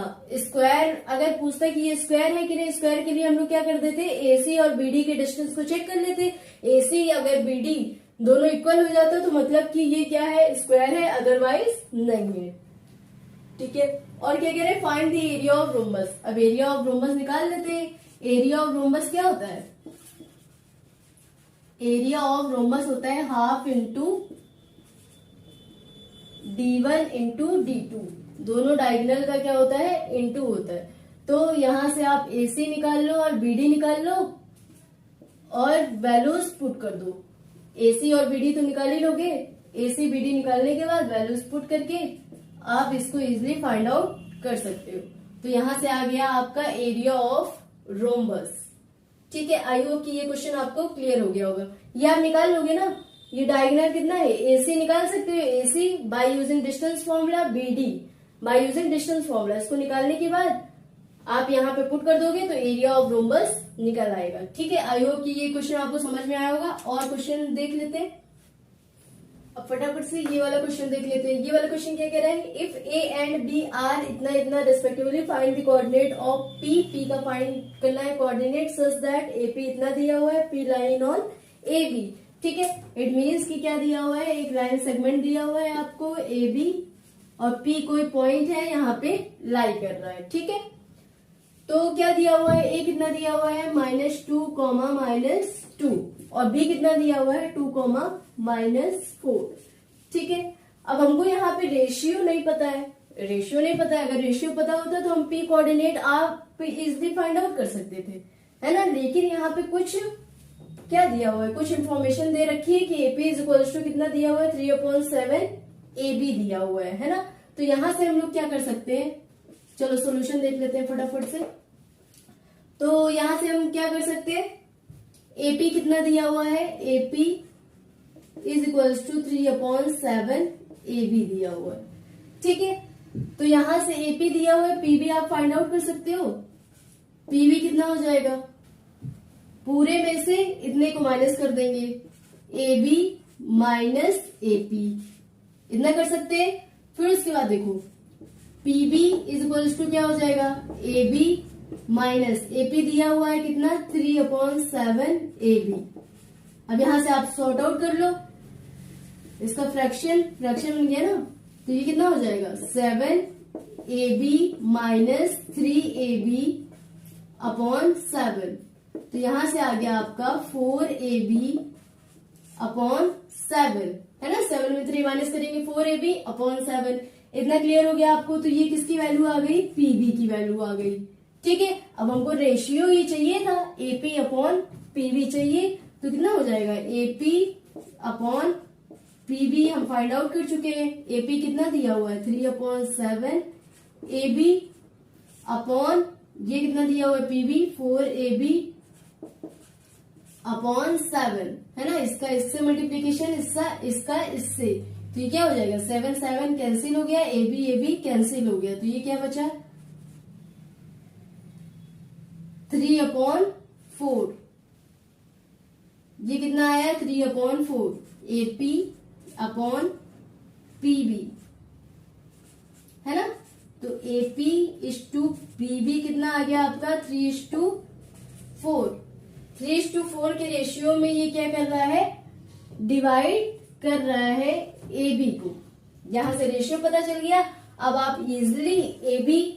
कि ये स्क्वायर है कि नहीं, स्क्वायर के लिए हम लोग क्या कर देते AC और BD के डिस्टेंस को चेक कर लेते। AC अगर BD दोनों इक्वल हो जाता तो मतलब कि ये क्या है स्क्वायर है, अदरवाइज नहीं है। ठीक है, और क्या कह रहे हैं find the area of rhombus. अब एरिया ऑफ रोम्बस निकाल लेते हैं। एरिया ऑफ रोम्बस क्या होता है, एरिया ऑफ रोम्बस होता है ½ × D1 × D2, दोनों डायगोनल का क्या होता है इनटू होता है। तो यहां से आप AC निकाल लो और BD निकाल लो और वैल्यूज पुट कर दो। AC और BD तो निकाल ही लोगे, AC BD निकालने के बाद वैल्यूज पुट करके आप इसको इजिली फाइंड आउट कर सकते हो। तो यहां से आ गया आपका एरिया ऑफ रोम्बस। ठीक है, आई होप कि ये क्वेश्चन आपको क्लियर हो गया होगा। ये आप निकाल लोगे ना, ये डायगोनल कितना है AC निकाल सकते हो, AC bye using distance formula, BD bye using distance formula. इसको निकालने के बाद आप यहाँ पे पुट कर दोगे तो एरिया ऑफ रोम्बस निकल आएगा। ठीक है, आई होप कि ये क्वेश्चन आपको समझ में आया होगा। और क्वेश्चन देख लेते हैं, अब फटाफट से ये वाला क्वेश्चन देख लेते हैं। ये वाला क्वेश्चन क्या कह रहा है, if A and B are इतना इतना respectively find the coordinate of P का फाइंड करना है कोऑर्डिनेट सच दैट AP इतना दिया हुआ है, P लाइन ऑन AB। ठीक है, इट मीन्स कि क्या दिया हुआ है, एक लाइन सेगमेंट दिया हुआ है आपको AB और P कोई पॉइंट है यहाँ पे लाई कर रहा है। ठीक है, तो क्या दिया हुआ है, ए कितना दिया हुआ है -2 -2, और बी कितना दिया हुआ है 2 -4। ठीक है, अब हमको यहाँ पे रेशियो नहीं पता है, अगर रेशियो पता होता तो हम पी कोऑर्डिनेट आप इजिली फाइंड आउट कर सकते थे, है ना। लेकिन यहाँ पे कुछ क्या दिया हुआ है, कुछ इन्फॉर्मेशन दे रखी है कि एपी इज इक्वल टू कितना दिया हुआ है 3/7 ए बी दिया हुआ है ना। तो यहां से हम लोग क्या कर सकते हैं, चलो सोल्यूशन देख लेते हैं फटाफट से। तो यहां से हम क्या कर सकते हैं, एपी कितना दिया हुआ है, AP is equal to 3/7 A B दिया हुआ है। ठीक है, तो यहां से एपी दिया हुआ है, पीबी आप फाइंड आउट कर सकते हो। पीबी कितना हो जाएगा, पूरे में से इतने को माइनस कर देंगे, ए बी माइनस एपी, इतना कर सकते हैं। फिर उसके बाद देखो पीबी इज इक्वल टू क्या हो जाएगा, ए बी माइनस एपी दिया हुआ है कितना 3/7 ए बी। अब यहां से आप सॉर्ट आउट कर लो, इसका फ्रैक्शन बन गया ना, तो ये कितना हो जाएगा 7 A B minus 3 A B upon 7। तो यहां से आ गया आपका 4 ए बी अपॉन 7, है ना। 7 में 3 माइनस करेंगे 4 ए बी अपॉन 7। इतना क्लियर हो गया आपको। तो ये किसकी वैल्यू आ गई, पीबी की वैल्यू आ गई। ठीक है, अब हमको रेशियो ये चाहिए था, एपी अपॉन पीबी चाहिए, तो कितना हो जाएगा एपी अपॉन पीबी हम फाइंड आउट कर चुके हैं। एपी कितना दिया हुआ है 3/7 ए बी अपॉन ये कितना दिया हुआ है पीबी 4 ए बी अपॉन 7, है ना। इसका इससे मल्टीप्लीकेशन, इसका इससे, तो ये क्या हो जाएगा 7 कैंसिल हो गया, ए बी कैंसिल हो गया, तो ये क्या बचा 3/4। ये कितना आया 3/4 एपी अपॉन पीबी, है ना। तो एपी इज टू पीबी कितना आ गया आपका 3:4। 3:4 के रेशियो में ये क्या कर रहा है, डिवाइड कर रहा है ए बी को। यहां से रेशियो पता चल गया। अब आप easily A B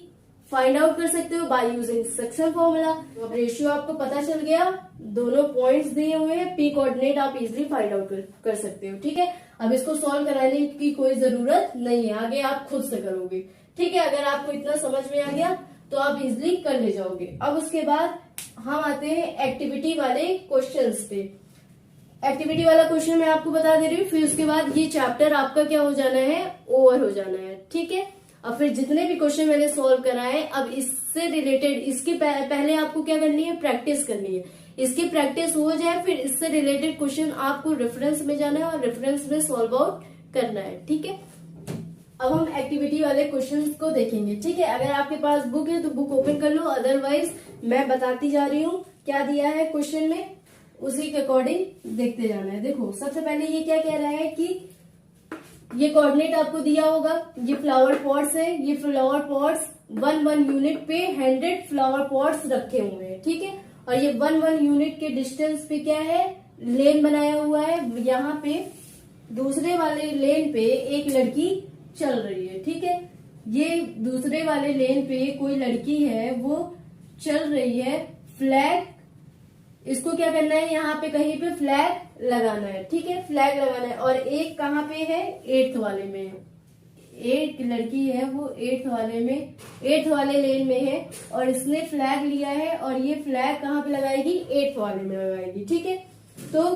find out कर सकते हो बाय यूजिंग सेक्शन फॉर्मूला। अब रेशियो आपको पता चल गया, दोनों पॉइंट्स दिए हुए हैं, पी कोऑर्डिनेट आप इजिली फाइंड आउट कर सकते हो। ठीक है, अब इसको सॉल्व कराने की कोई जरूरत नहीं है, आगे आप खुद से करोगे। ठीक है, अगर आपको इतना समझ में आ गया तो आप इजिली कर ले जाओगे। अब उसके बाद हम आते हैं एक्टिविटी वाले क्वेश्चंस पे। एक्टिविटी वाला क्वेश्चन मैं आपको बता दे रही हूँ, फिर उसके बाद ये चैप्टर आपका क्या हो जाना है, ओवर हो जाना है। ठीक है, अब फिर जितने भी क्वेश्चन मैंने सॉल्व कराए, अब इससे रिलेटेड इसके पहले आपको क्या करनी है, प्रैक्टिस करनी है। इसकी प्रैक्टिस हो जाए, फिर इससे रिलेटेड क्वेश्चन आपको रेफरेंस में जाना है और रेफरेंस में सॉल्व आउट करना है। ठीक है, अब हम एक्टिविटी वाले क्वेश्चंस को देखेंगे। ठीक है, अगर आपके पास बुक है तो बुक ओपन कर लो, अदरवाइज मैं बताती जा रही हूँ क्या दिया है क्वेश्चन में, उसी के अकॉर्डिंग देखते जाना है। देखो सबसे पहले ये क्या कह रहा है कि ये कोऑर्डिनेट आपको दिया होगा, ये फ्लावर पॉट्स है, ये फ्लावर पॉट्स 1 यूनिट पे 100 फ्लावर पॉट्स रखे हुए हैं। ठीक है, और ये 1 यूनिट के डिस्टेंस पे क्या है, लेन बनाया हुआ है। यहाँ पे दूसरे वाले लेन पे एक लड़की चल रही है। ठीक है, ये दूसरे वाले लेन पे कोई लड़की है, वो चल रही है। फ्लैग, इसको क्या करना है, यहाँ पे कहीं पे फ्लैग लगाना है। ठीक है, फ्लैग लगाना है। और एक कहाँ पे है, 8th वाले में है। एक लड़की है वो 8th वाले लेन में है, और इसने फ्लैग लिया है, और ये फ्लैग कहाँ पे लगाएगी, 8th वाले में लगाएगी। ठीक है, तो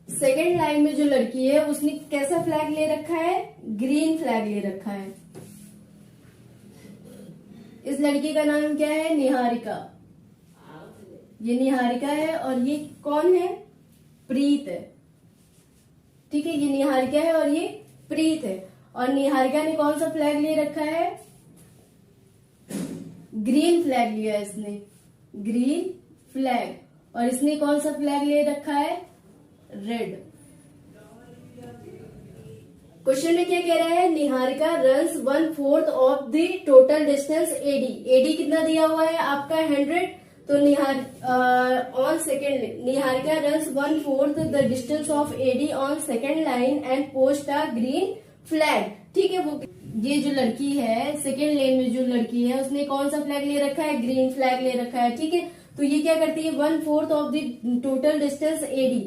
सेकेंड लाइन में जो लड़की है उसने कैसा फ्लैग ले रखा है, ग्रीन फ्लैग ले रखा है। इस लड़की का नाम क्या है, निहारिका। ये निहारिका है, और ये कौन है, प्रीत है। ठीक है, ये निहारिका है और ये प्रीत है। और निहारिका ने कौन सा फ्लैग ले रखा है, ग्रीन फ्लैग लिया है इसने, ग्रीन फ्लैग। और इसने कौन सा फ्लैग ले रखा है, रेड। क्वेश्चन में क्या कह रहा है, Niharika runs 1/4 of the total distance AD. AD कितना दिया हुआ है आपका 100, तो on second Niharika runs 1/4 the distance of AD on second line and post a green flag. ठीक है, वो ये जो लड़की है सेकेंड लेन में जो लड़की है उसने कौन सा फ्लैग ले रखा है, ग्रीन फ्लैग ले रखा है, ठीक है। तो ये क्या करती है, 1/4 of the total distance AD,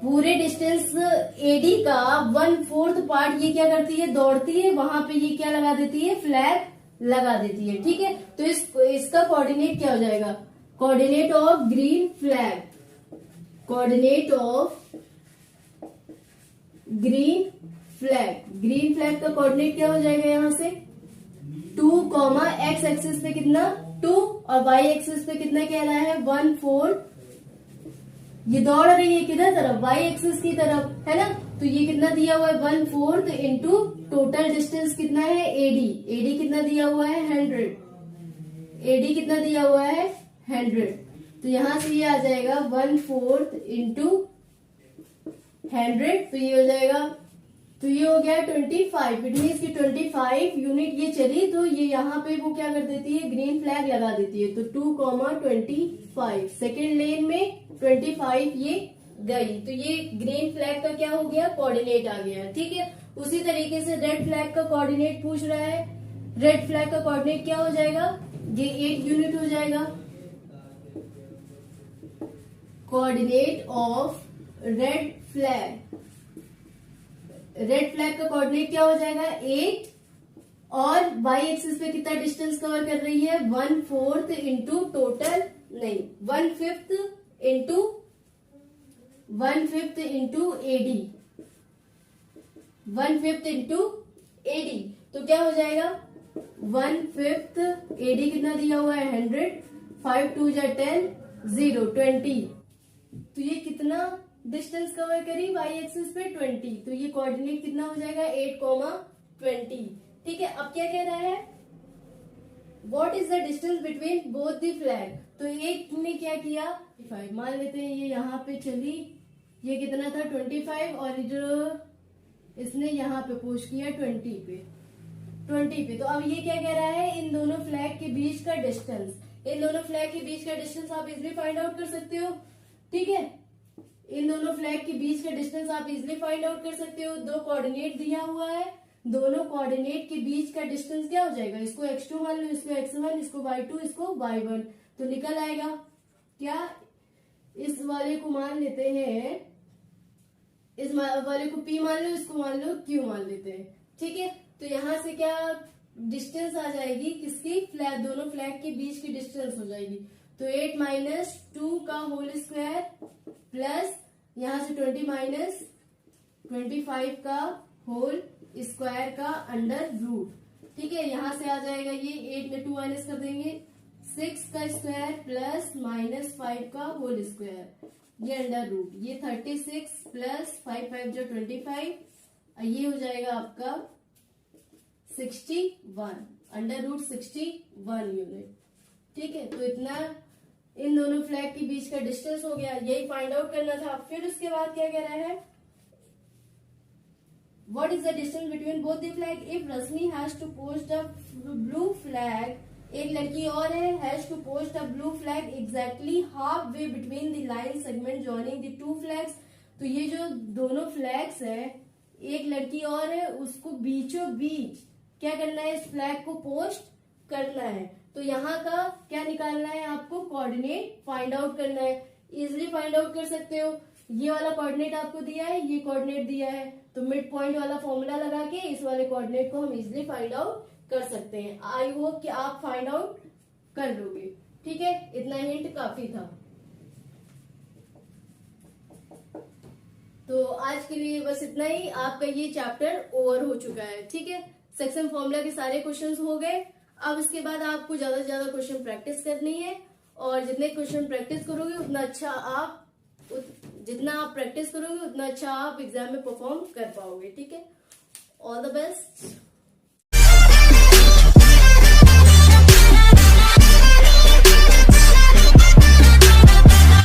पूरे डिस्टेंस एडी का 1/4 पार्ट ये क्या करती है, दौड़ती है, वहां पे ये क्या लगा देती है, फ्लैग लगा देती है, ठीक है। तो इसका कोऑर्डिनेट क्या हो जाएगा, coordinate of green flag, coordinate of green flag, green flag का कोऑर्डिनेट क्या हो जाएगा, यहां से 2, एक्स एक्सिस पे कितना 2 और वाई एक्सिस पे कितना कह रहा है 1/4। ये दौड़ रही है किधर तरफ, वाई एक्सिस की तरफ, है ना। तो ये कितना दिया हुआ है 1/4 इंटू टोटल डिस्टेंस कितना है एडी, एडी कितना दिया हुआ है 100, एडी कितना दिया हुआ है 100। तो यहां से ये आ जाएगा 1/4 इंटू 100, तो ये हो जाएगा, तो ये हो गया 25। इट मीन्स की 25 यूनिट ये चली, तो ये यहाँ पे वो क्या कर देती है, ग्रीन फ्लैग लगा देती है। तो 2,25 सेकेंड लेन में 25 ये गई, तो ये ग्रीन फ्लैग का क्या हो गया, कोऑर्डिनेट आ गया, ठीक है। उसी तरीके से रेड फ्लैग का कोऑर्डिनेट पूछ रहा है, रेड फ्लैग का कोऑर्डिनेट क्या हो जाएगा, ये 8 यूनिट हो जाएगा। Coordinate of red flag, red flag का कोऑर्डिनेट क्या हो जाएगा 8, और वाई एक्सिस पे कितना डिस्टेंस कवर कर रही है 1/4 इंटू टोटल, नहीं 1/5 इंटू एडी, 1/5 इंटू एडी। तो क्या हो जाएगा 1/5 एडी कितना दिया हुआ है 100, 5 2 जा 10, 0 20। तो ये कितना डिस्टेंस कवर करी वाई एक्सिस पे 20, तो ये कोऑर्डिनेट कितना हो जाएगा 8,20, ठीक है। अब क्या कह रहा है, what is the distance between both the flag. तो एक ने क्या किया 5, मान लेते हैं ये यहाँ पे चली, ये कितना था 25, और जो इसने यहाँ पे पोस्ट किया 20 पे। तो अब ये क्या कह रहा है, इन दोनों फ्लैग के बीच का डिस्टेंस, इन दोनों फ्लैग के बीच का डिस्टेंस आप इजिली फाइंड आउट कर सकते हो, ठीक है। इन दोनों फ्लैग के बीच का डिस्टेंस आप इजिली फाइंड आउट कर सकते हो। दो कोऑर्डिनेट दिया हुआ है, दोनों कोऑर्डिनेट के बीच का डिस्टेंस क्या हो जाएगा, इसको x2 मान लो, इसको x1, इसको y2, इसको y1, तो निकल आएगा क्या, इस वाले को मान लेते हैं, इस वाले को p मान लो, इसको मान लो q मान लेते हैं, ठीक है। तो यहां से क्या डिस्टेंस आ जाएगी, किसकी, फ्लैग, दोनों फ्लैग के बीच की डिस्टेंस हो जाएगी। तो 8 - 2 का होल स्क्वायर प्लस यहां से 20 - 25 का होल स्क्वायर का अंडर रूट, ठीक है। यहां से आ जाएगा ये 8 में 2 माइनस कर देंगे, 6 का स्क्वायर प्लस -5 का होल स्क्वायर, ये अंडर रूट, ये 36 प्लस 5 5 जो 25, ये हो जाएगा आपका 61, अंडर रूट 61 यूनिट, ठीक है। तो इतना इन दोनों फ्लैग के बीच का डिस्टेंस हो गया, यही फाइंड आउट करना था। फिर उसके बाद क्या कह रहा है, what is the distance between both the flag if Rashmi has to post a blue flag, एक लड़की और है, has to post a blue flag exactly half way between the line segment joining the 2 flags. तो ये जो दोनों फ्लैग्स है, एक लड़की और है, उसको बीचों बीच क्या करना है, इस फ्लैग को पोस्ट करना है। तो यहाँ का क्या निकालना है, आपको कोऑर्डिनेट फाइंड आउट करना है। इजिली फाइंड आउट कर सकते हो, ये वाला कोऑर्डिनेट आपको दिया है, ये कोऑर्डिनेट दिया है, तो मिड पॉइंट वाला फॉर्मूला लगा के इस वाले कोऑर्डिनेट को हम इजिली फाइंड आउट कर सकते हैं। आई होप कि आप फाइंड आउट कर लोगे, ठीक है। इतना हिंट काफी था। तो आज के लिए बस इतना ही, आपका ये चैप्टर ओवर हो चुका है, ठीक है। सेक्शन फॉर्मूला के सारे क्वेश्चंस हो गए। अब इसके बाद आपको ज्यादा से ज्यादा क्वेश्चन प्रैक्टिस करनी है, और जितने क्वेश्चन प्रैक्टिस करोगे उतना अच्छा आप प्रैक्टिस करोगे उतना अच्छा आप एग्जाम में परफॉर्म कर पाओगे, ठीक है। All the best.